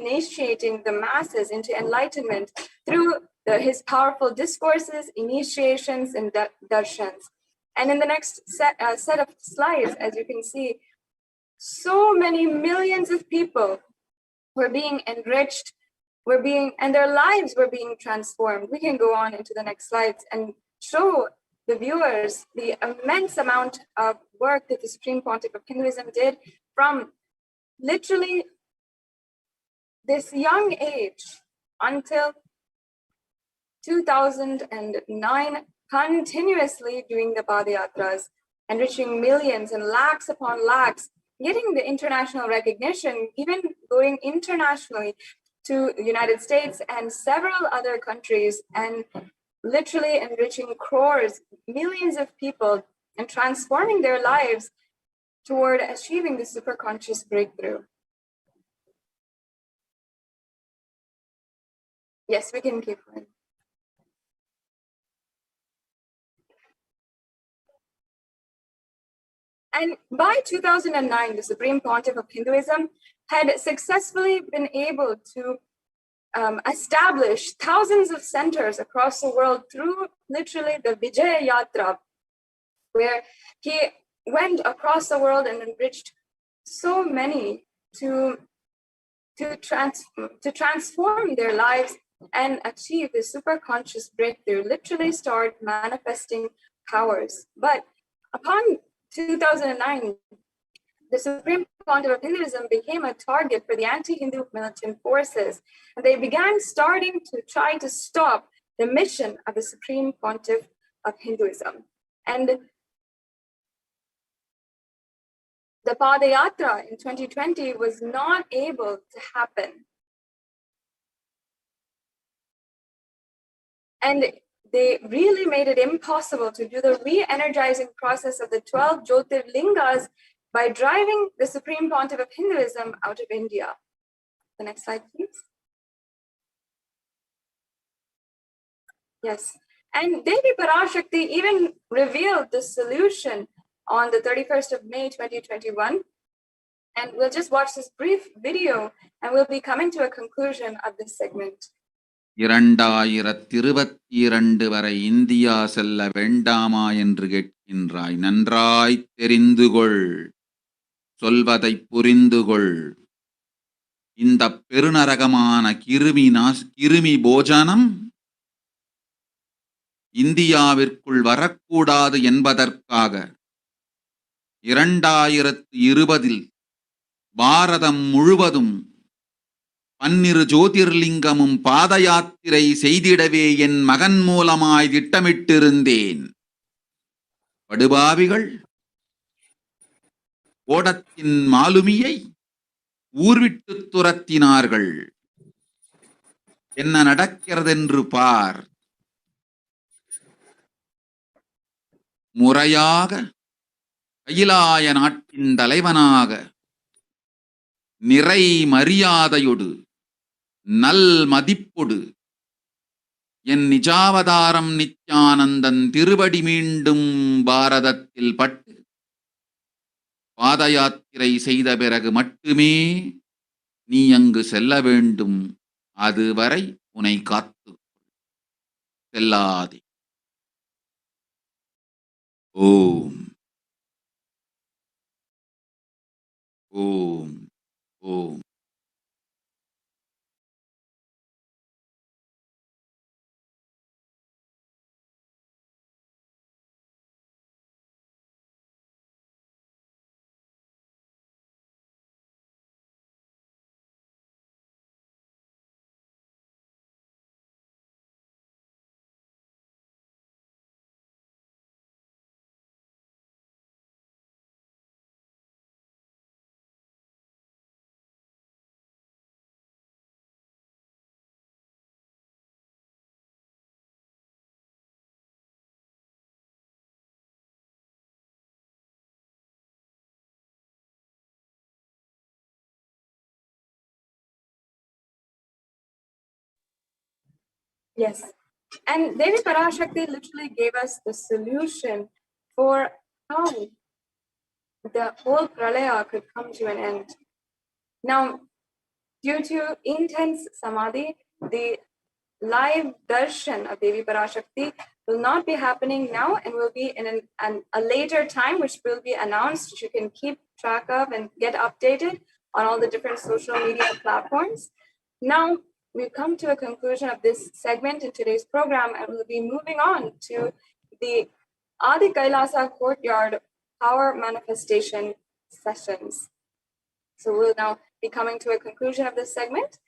initiating the masses into enlightenment through his powerful discourses, initiations, and darshans. And in the next set of slides, as you can see, so many millions of people were being enriched, and their lives were being transformed. We can go on into the next slides and show the viewers the immense amount of work that the Supreme Pontiff of Hinduism did from literally this young age until 2009, continuously doing the Padayatras, enriching millions and lakhs upon lakhs, getting the international recognition, even going internationally to the United States and several other countries, and literally enriching crores, millions of people, and transforming their lives toward achieving the superconscious breakthrough. Yes, we can keep going. And by 2009, the Supreme Pontiff of Hinduism had successfully been able to establish thousands of centers across the world through literally the Vijaya Yatra, where he went across the world and enriched so many to transform their lives and achieve the superconscious breakthrough, literally start manifesting powers. But upon 2009, the Supreme Pontiff of Hinduism became a target for the anti-Hindu militant forces, and they began starting to try to stop the mission of the Supreme Pontiff of Hinduism. And the Padayatra in 2020 was not able to happen. And they really made it impossible to do the re-energizing process of the 12 Jyotirlingas by driving the Supreme Pontiff of Hinduism out of India. The next slide, please. Yes, and Devi Parashakti even revealed the solution on the 31st of May, 2021. And we'll just watch this brief video and we'll be coming to a conclusion of this segment. 2022 வரை India செல்ல வேண்டாமா என்று கேட்கின்றாய். நன்றாய் தெரிந்துகொள், சொல்வதை புரிந்துகொள். இந்த பெருநரகமான கிருமி போஜனம் இந்தியாவிற்குள் வரக்கூடாது என்பதற்காக 2020 பாரதம் முழுவதும் 12 ஜோதிர்லிங்கமும் பாத யாத்திரை செய்திடவே என் மகன் மூலமாய் திட்டமிட்டிருந்தேன். படுபாவிகள் ஓடத்தின் மாலுமியை ஊர்விட்டு துரத்தினார்கள். என்ன நடக்கிறதென்று பார். முறையாக கைலாய நாட்டின் தலைவனாக நிறை மரியாதையொடு நல் மதிப்பொடு என் நிஜாவதாரம் நித்யானந்தன் திருவடி மீண்டும் பாரதத்தில் பட்டு பாத யாத்திரை செய்த பிறகு மட்டுமே நீ அங்கு செல்ல வேண்டும். அதுவரை உன்னை காத்து செல்லாதே. ஓம் ஓம் ஓம். Yes. And Devi Parashakti literally gave us the solution for how the whole pralaya could come to an end. Now, due to intense samadhi, the live darshan of Devi Parashakti will not be happening now and will be in a later time, which will be announced, which you can keep track of and get updated on all the different social media platforms. Now, we've come to a conclusion of this segment in today's program, and we'll be moving on to the Adi Kailasa Courtyard Power Manifestation sessions. So we'll now be coming to a conclusion of this segment,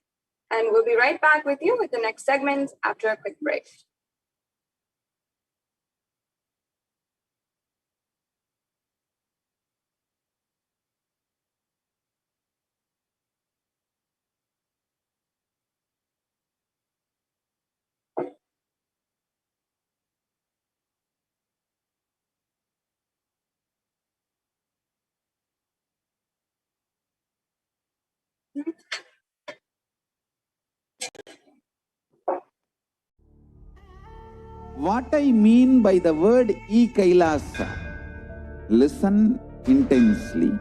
and we'll be right back with you with the next segment after a quick break. What I mean by the word e-Kailasa, listen intensely.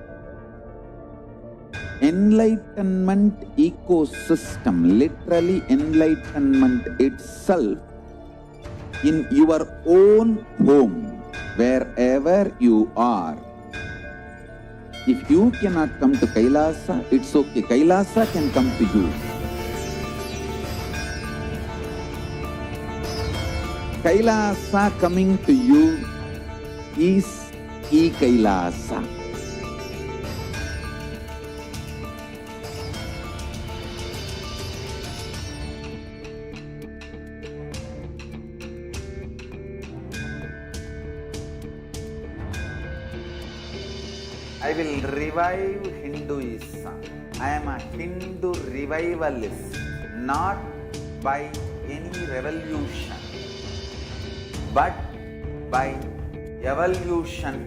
Enlightenment ecosystem, literally enlightenment itself, in your own home, wherever you are. If you cannot come to Kailasa, it's okay. Kailasa can come to you. Kailasa coming to you is e-Kailasa. I will revive Hinduism. I am a Hindu revivalist, not by any revolution, but by evolution.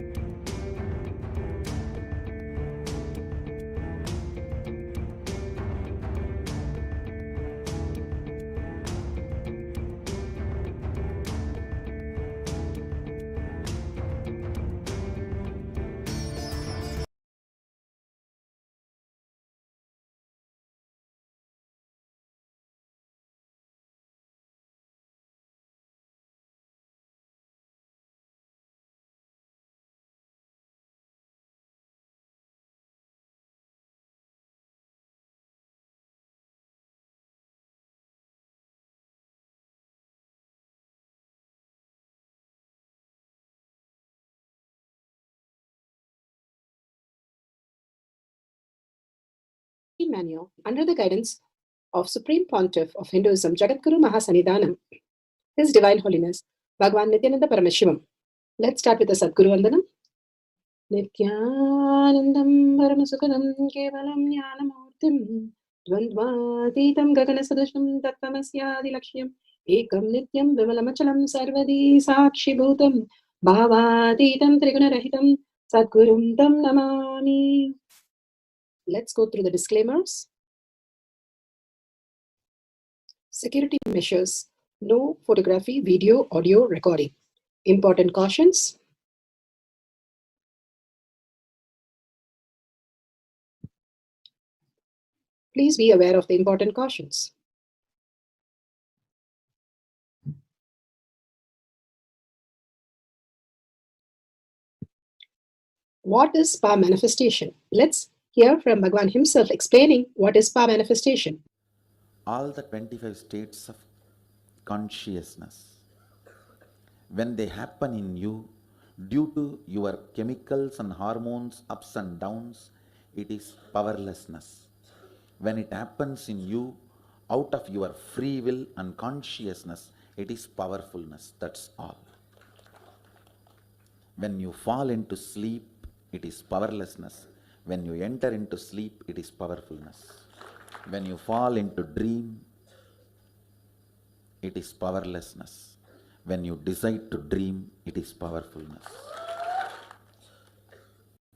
Manual under the guidance of Supreme Pontiff of Hinduism, Jagadguru Mahasanidhanam, His Divine Holiness, Bhagwan Nityananda Paramashivam. Let's start with the Sadguru Vandanam. Nityanandam Paramasukadam Kevalam Jnanamurtim Dvandvatitam Gaganasadasham Tattvamasya Lakshya Ekam Nityam Vimalamachalam Sarvadi Sakshi Bhutam Bhavatitam Trigunarahitam Sadgurum Tam Namami. Let's go through the disclaimers. Security measures. No photography, video, audio recording. Important cautions. Please be aware of the important cautions. What is power manifestation? Let's hear from Bhagwan himself explaining what is power manifestation. All the 25 states of consciousness, when they happen in you, due to your chemicals and hormones ups and downs, it is powerlessness. When it happens in you, out of your free will and consciousness, it is powerfulness. That's all. When you fall into sleep, it is powerlessness. When you enter into sleep, it is powerfulness. When you fall into dream, it is powerlessness. When you decide to dream, it is powerfulness.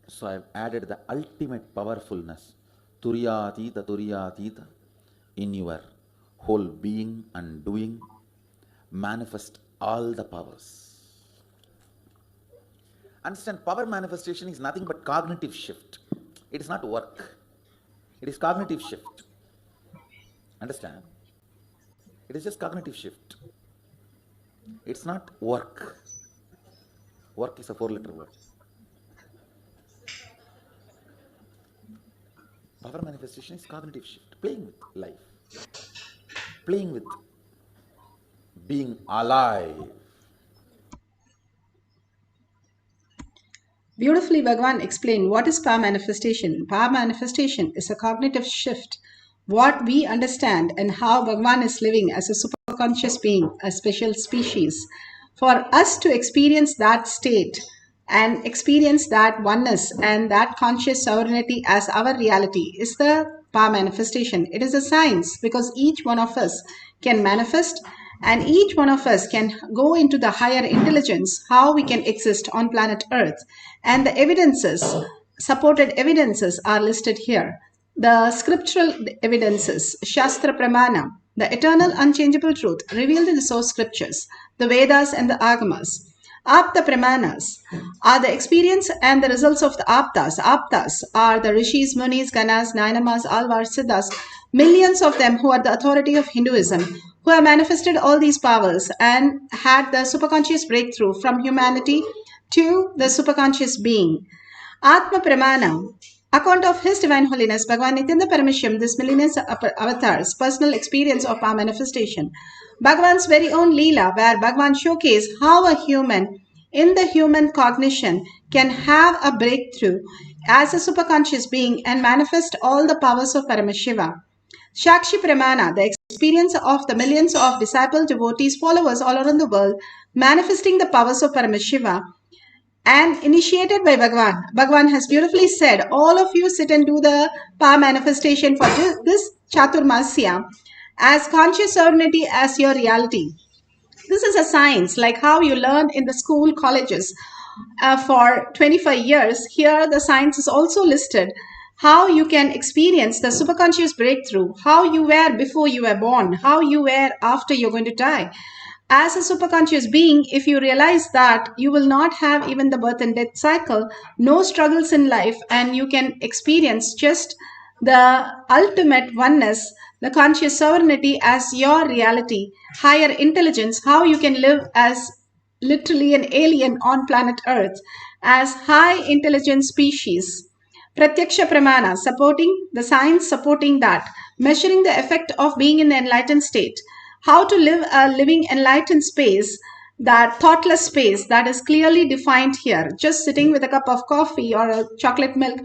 So I have added the ultimate powerfulness, Turyatita, in your whole being and doing, manifest all the powers. Understand, power manifestation is nothing but cognitive shift. It is not work. It is cognitive shift. Understand? It is just cognitive shift. It's not work. Work is a 4-letter word. Power manifestation is cognitive shift, playing with life, playing with being alive. Beautifully, Bhagavan explained what is power manifestation. Power manifestation is a cognitive shift, what we understand and how Bhagavan is living as a superconscious being, a special species. For us to experience that state and experience that oneness and that conscious sovereignty as our reality is the power manifestation. It is a science because each one of us can manifest and each one of us can go into the higher intelligence, how we can exist on planet Earth. And the evidences, supported evidences are listed here. The scriptural evidences, Shastra Pramana, the eternal unchangeable truth revealed in the source scriptures, the Vedas and the Agamas. Apta Pramanas are the experience and the results of the Aptas. Aptas are the Rishis, Munis, Ganas, Nainamas, Alvars, Siddhas, millions of them who are the authority of Hinduism, who have manifested all these powers and had the superconscious breakthrough from humanity to the superconscious being. Atma Pramana, account of His Divine Holiness Bhagavan Nityananda Parameshivam, this millennium avatar's personal experience of our manifestation. Bhagavan's very own Leela, where Bhagavan showcased how a human in the human cognition can have a breakthrough as a superconscious being and manifest all the powers of Paramashiva. Shakshi Pramana, the experience of the millions of disciple devotees, followers all around the world, manifesting the powers of Paramashiva and initiated by Bhagavan. Bhagavan has beautifully said, all of you sit and do the power manifestation for this Chaturmasya as conscious sovereignty as your reality. This is a science, like how you learn in the school, colleges for 25 years. Here, the science is also listed. How you can experience the superconscious breakthrough, how you were before you were born, how you were after you're going to die. As a superconscious being, if you realize that you will not have even the birth and death cycle, no struggles in life, and you can experience just the ultimate oneness, the conscious sovereignty as your reality, higher intelligence, how you can live as literally an alien on planet Earth, as high intelligence species. Pratyaksha Pramana, supporting the science, supporting that, measuring the effect of being in the enlightened state, how to live a living enlightened space, that thoughtless space that is clearly defined here. Just sitting with a cup of coffee or a chocolate milk,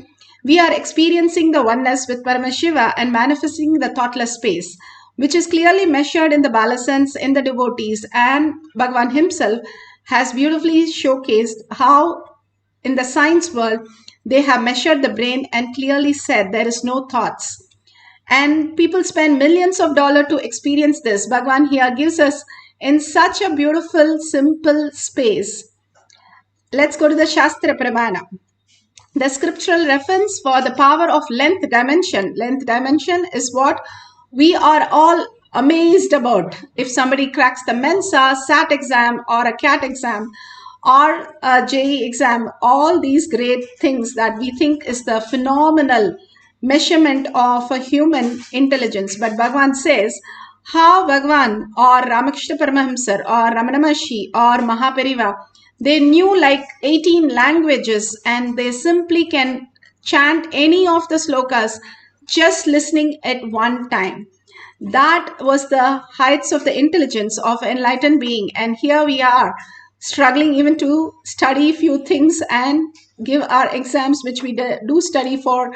we are experiencing the oneness with Paramashiva and manifesting the thoughtless space, which is clearly measured in the balasans, in the devotees, and Bhagavan himself has beautifully showcased how in the science world they have measured the brain and clearly said there is no thoughts. And people spend millions of dollars to experience this. Bhagavan here gives us in such a beautiful, simple space. Let's go to the Shastra Pramana. The scriptural reference for the power of length dimension. Length dimension is what we are all amazed about. If somebody cracks the Mensa, SAT exam, or a CAT exam, or a JE exam, all these great things that we think is the phenomenal measurement of a human intelligence. But Bhagavan says, how Bhagavan or Ramakrishna Paramahamsar or Ramana Maharshi or Mahapariva, they knew like 18 languages and they simply can chant any of the slokas just listening at one time. That was the heights of the intelligence of enlightened being. And here we are struggling even to study few things and give our exams, which we do study for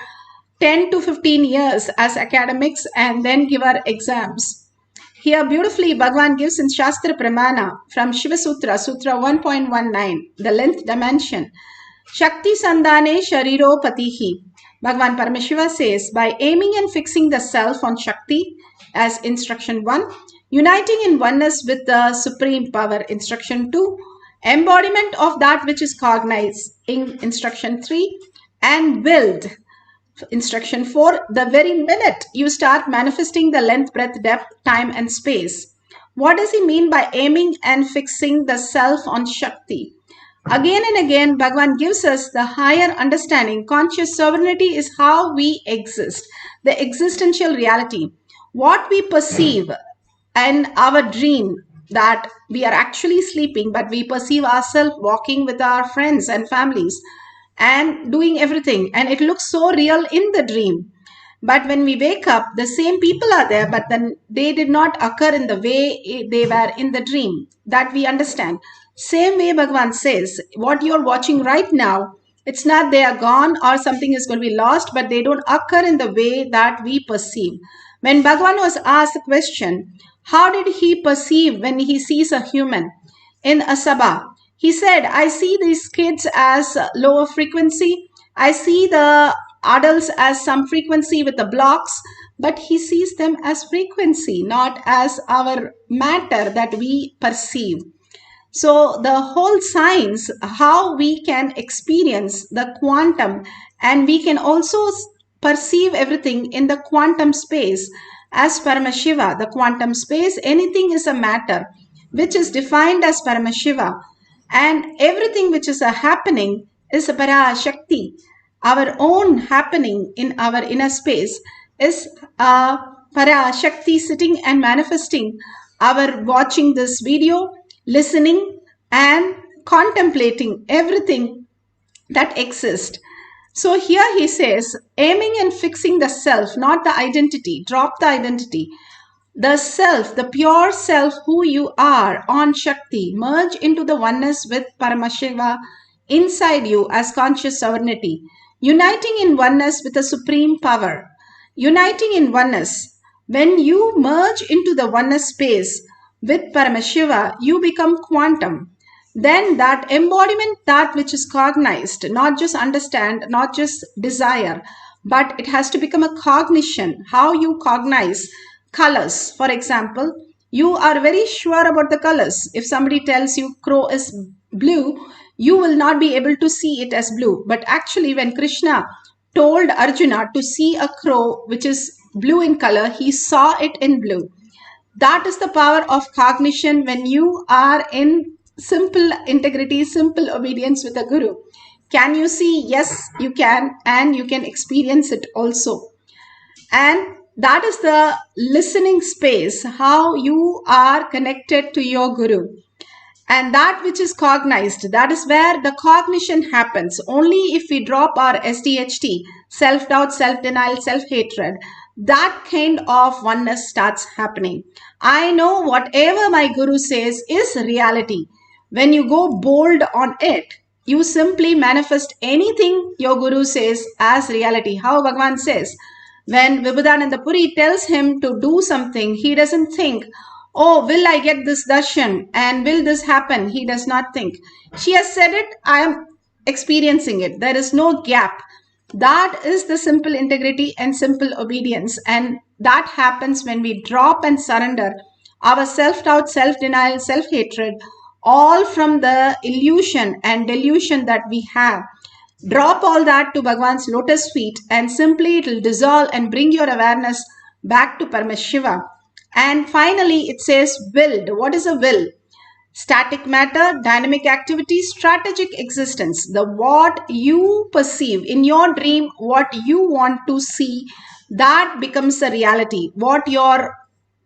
10 to 15 years as academics and then give our exams. Here beautifully Bhagavan gives in Shastra Pramana from Shiva Sutra, Sutra 1.19, the length dimension. Shakti Sandhane Shariro Patihi. Bhagavan Paramashiva says, by aiming and fixing the self on Shakti as instruction 1, uniting in oneness with the supreme power, instruction 2, embodiment of that which is cognized in instruction 3, and willed, instruction 4, the very minute you start manifesting the length, breadth, depth, time, and space. What does he mean by aiming and fixing the self on Shakti? Again and again, Bhagavan gives us the higher understanding. Conscious sovereignty is how we exist, the existential reality. What we perceive and our dream, that we are actually sleeping, but we perceive ourselves walking with our friends and families and doing everything, and it looks so real in the dream. But when we wake up, the same people are there, but then they did not occur in the way they were in the dream. That we understand. Same way Bhagavan says, what you're watching right now, it's not they are gone or something is going to be lost, but they don't occur in the way that we perceive. When Bhagavan was asked the question, how did he perceive when he sees a human in a sabha? He said, I see these kids as lower frequency. I see the adults as some frequency with the blocks, but he sees them as frequency, not as our matter that we perceive. So the whole science, how we can experience the quantum, and we can also perceive everything in the quantum space. As Paramashiva, the quantum space, anything is a matter which is defined as Paramashiva, and everything which is a happening is a Parashakti. Our own happening in our inner space is a Parashakti sitting and manifesting. Our watching this video, listening and contemplating everything that exists. So here he says, aiming and fixing the self, not the identity. Drop the identity. The self, the pure self who you are on Shakti, merge into the oneness with Paramashiva inside you as conscious sovereignty, uniting in oneness with the supreme power. Uniting in oneness. When you merge into the oneness space with Paramashiva, you become quantum. Then that embodiment, that which is cognized, not just understand, not just desire, but it has to become a cognition. How you cognize colors. For example, you are very sure about the colors. If somebody tells you crow is blue, you will not be able to see it as blue. But actually, when Krishna told Arjuna to see a crow which is blue in color, he saw it in blue. That is the power of cognition when you are in simple integrity, simple obedience with the Guru. Can you see? Yes, you can, and you can experience it also. And that is the listening space, how you are connected to your Guru. And that which is cognized, that is where the cognition happens. Only if we drop our SDHT, self-doubt, self-denial, self-hatred, that kind of oneness starts happening. I know whatever my Guru says is reality. When you go bold on it, you simply manifest anything your Guru says as reality. How Bhagavan says, when Vibhudananda Puri tells him to do something, he doesn't think, oh, will I get this darshan and will this happen? He does not think. She has said it, I am experiencing it. There is no gap. That is the simple integrity and simple obedience. And that happens when we drop and surrender our self-doubt, self-denial, self-hatred, all from the illusion and delusion that we have. Drop all that to Bhagavan's lotus feet, and simply it will dissolve and bring your awareness back to Paramashiva. And finally, it says willed. What is a will? Static matter, dynamic activity, strategic existence. The what you perceive in your dream, what you want to see, that becomes a reality. What your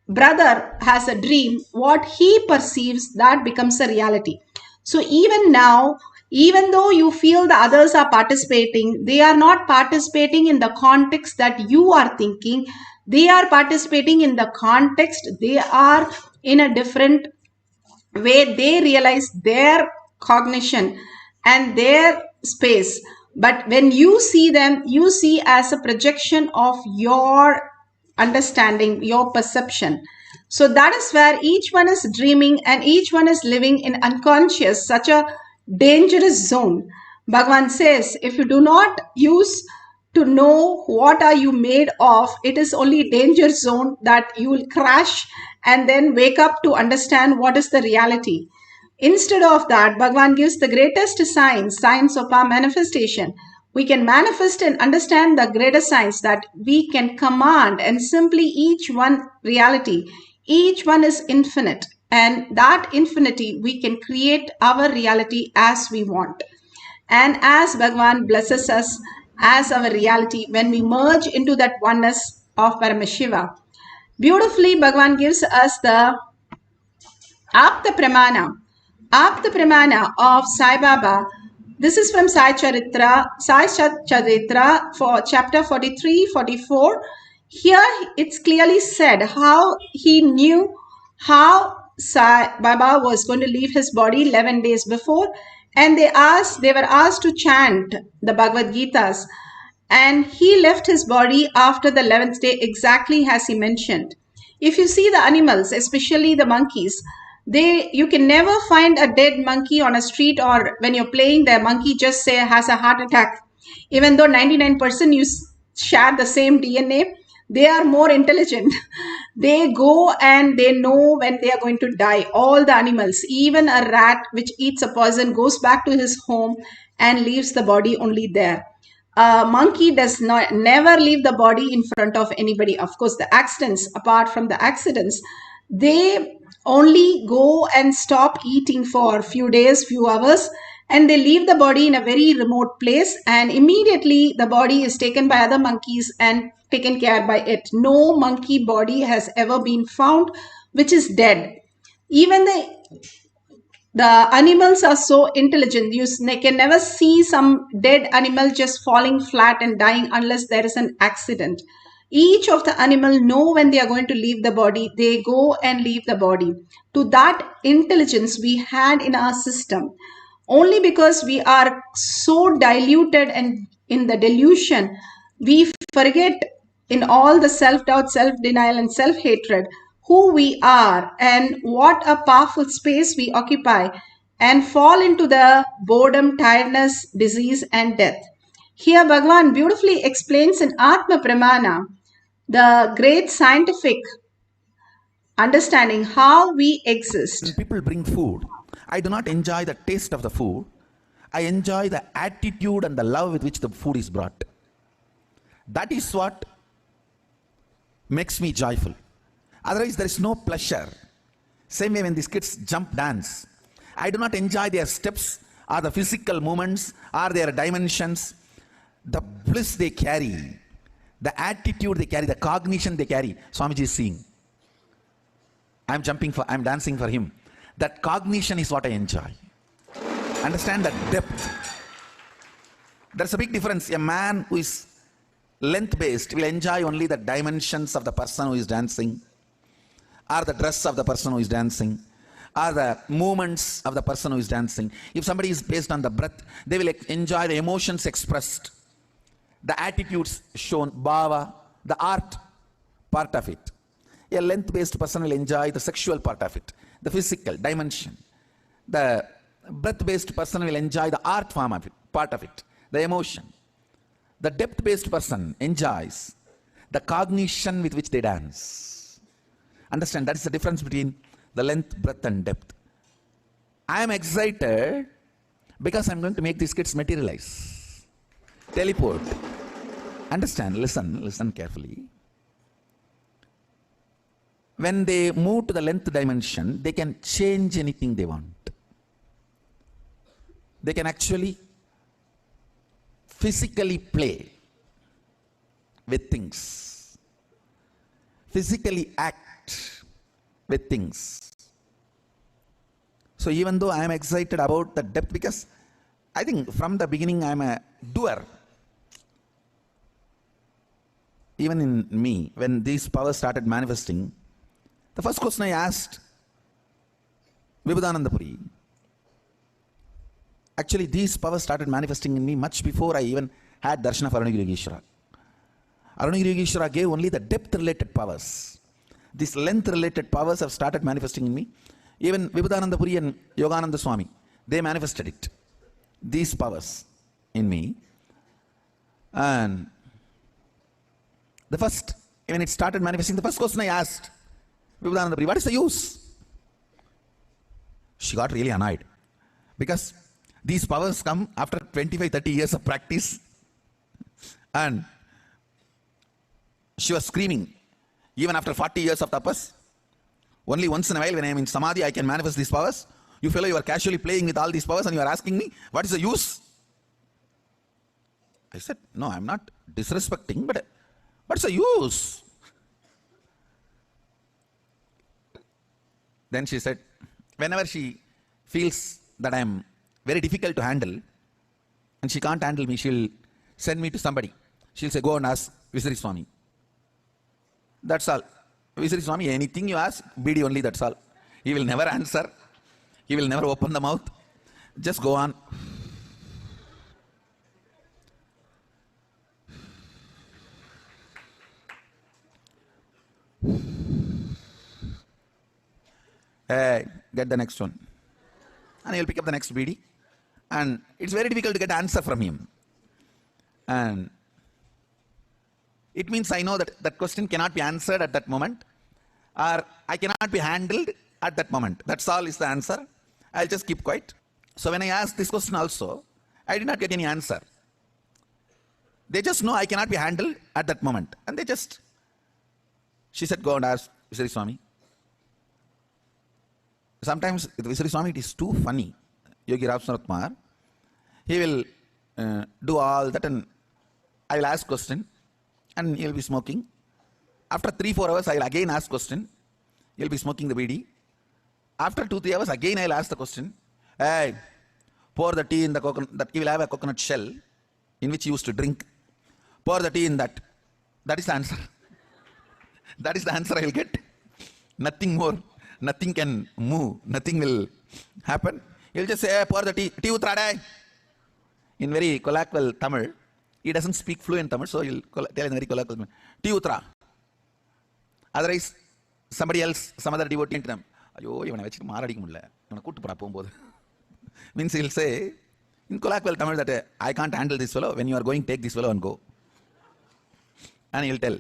brother has a dream, what he perceives, that becomes a reality. So even now, even though you feel the others are participating, they are not participating in the context that you are thinking. They are participating in the context. They are in a different way. They realize their cognition and their space. But when you see them, you see as a projection of your understanding, your perception. So that is where each one is dreaming and each one is living in unconscious, such a dangerous zone. Bhagavan says, if you do not use to know what are you made of, it is only danger zone that you will crash and then wake up to understand what is the reality. Instead of that, Bhagavan gives the greatest science of our manifestation. We can manifest and understand the greater science that we can command, and simply each one reality, Each one is infinite, and that infinity we can create our reality as we want. And as Bhagavan blesses us as our reality when we merge into that oneness of Paramashiva, beautifully Bhagavan gives us the Apta Pramana of Sai Baba. This is from Sai Charitra for chapter 43, 44. Here it's clearly said how he knew how Sai Baba was going to leave his body 11 days before, and they were asked to chant the Bhagavad Gitas, and he left his body after the 11th day exactly as he mentioned. If you see the animals, especially the monkeys, you can never find a dead monkey on a street, or when you're playing, the monkey just say has a heart attack. Even though 99% you share the same DNA, they are more intelligent. They go and they know when they are going to die. All the animals, even a rat which eats a poison, goes back to his home and leaves the body only there. A monkey does not never leave the body in front of anybody. Of course, the accidents, apart from the accidents, they only go and stop eating for a few days, few hours, and they leave the body in a very remote place, and immediately the body is taken by other monkeys and taken care by it. No monkey body has ever been found which is dead. Even the animals are so intelligent. You can never see some dead animal just falling flat and dying unless there is an accident. Each of the animal know when they are going to leave the body. They go and leave the body. To that intelligence we had in our system. Only because we are so diluted and in the delusion, we forget in all the self-doubt, self-denial, and self-hatred who we are and what a powerful space we occupy, and fall into the boredom, tiredness, disease, and death. Here Bhagavan beautifully explains in Atma Pramana the great scientific understanding how we exist. When people bring food, I do not enjoy the taste of the food. I enjoy the attitude and the love with which the food is brought. That is what makes me joyful. Otherwise, there is no pleasure. Same way when these kids jump dance, I do not enjoy their steps or the physical movements or their dimensions. The bliss they carry, the attitude they carry, the cognition they carry. Swamiji is seeing. I'm dancing for him. That cognition is what I enjoy. Understand that depth. There's a big difference. A man who is length-based will enjoy only the dimensions of the person who is dancing, or the dress of the person who is dancing, or the movements of the person who is dancing. If somebody is based on the breath, they will enjoy the emotions expressed, the attitudes shown, bhava, the art part of it. A length-based person will enjoy the sexual part of it, the physical dimension. The breath-based person will enjoy the art form of it, part of it, the emotion. The depth-based person enjoys the cognition with which they dance. Understand, that is the difference between the length, breadth, and depth. I am excited because I'm going to make these kids materialize, teleport. Understand, listen carefully. When they move to the length dimension, they can change anything they want. They can actually physically play with things, physically act with things. So even though I am excited about the depth, because I think from the beginning I am a doer. Even in me, when these powers started manifesting, the first question I asked Vibhudananda Puri, actually these powers started manifesting in me much before I even had darshan of Arunagiri Yogeshwara. Arunagiri Yogeshwara gave only the depth related powers. These length related powers have started manifesting in me. Even Vibhudananda Puri and Yogananda Swami, they manifested it, these powers in me. And the first, when it started manifesting, the first question I asked Vibhudananda Puri, what is the use? She got really annoyed, because these powers come after 25-30 years of practice, and she was screaming, even after 40 years of tapas, Only once in a while when I am in samadhi, I can manifest these powers. You fellow, you are casually playing with all these powers and you are asking me, what is the use? I said, no, I'm not disrespecting, but what's the use? Then she said, whenever she feels that I am very difficult to handle and she can't handle me, she'll send me to somebody. She'll say, go and ask Visari Swami. That's all. Visari Swami, anything you ask, BD only, that's all. He will never answer. He will never open the mouth. Just go on. Hey, get the next one. And he'll pick up the next BD. And it's very difficult to get answer from him. And it means I know that that question cannot be answered at that moment, or I cannot be handled at that moment. That's all is the answer. I'll just keep quiet. So when I asked this question also, I did not get any answer. They just know I cannot be handled at that moment. And they just, she said, go and ask Visari Swami. Sometimes with Visari Swami, it is too funny. Yogi Ramsurathmar, he will do all that, and I will ask question and he will be smoking. After 3-4 hours, I will again ask question. He will be smoking the BD. After 2-3 hours, again I will ask the question. Hey, pour the tea in the coconut, that he will have a coconut shell in which he used to drink. Pour the tea in that. That is the answer. That is the answer I will get. Nothing more. Nothing can move. Nothing will happen. He will just say, hey, pour the tea. Tea utrade. In very colloquial Tamil. He doesn't speak fluent Tamil, so he'll tell in very colloquial Tamil. Tea utra. Otherwise, somebody else, some other devotee into them. Ayo, ivana vechikku maaradikku mudilla. Ivana kootu pora pogumbodhu. Means he'll say in colloquial Tamil that I can't handle this fellow. When you are going, take this fellow and go. And he'll tell.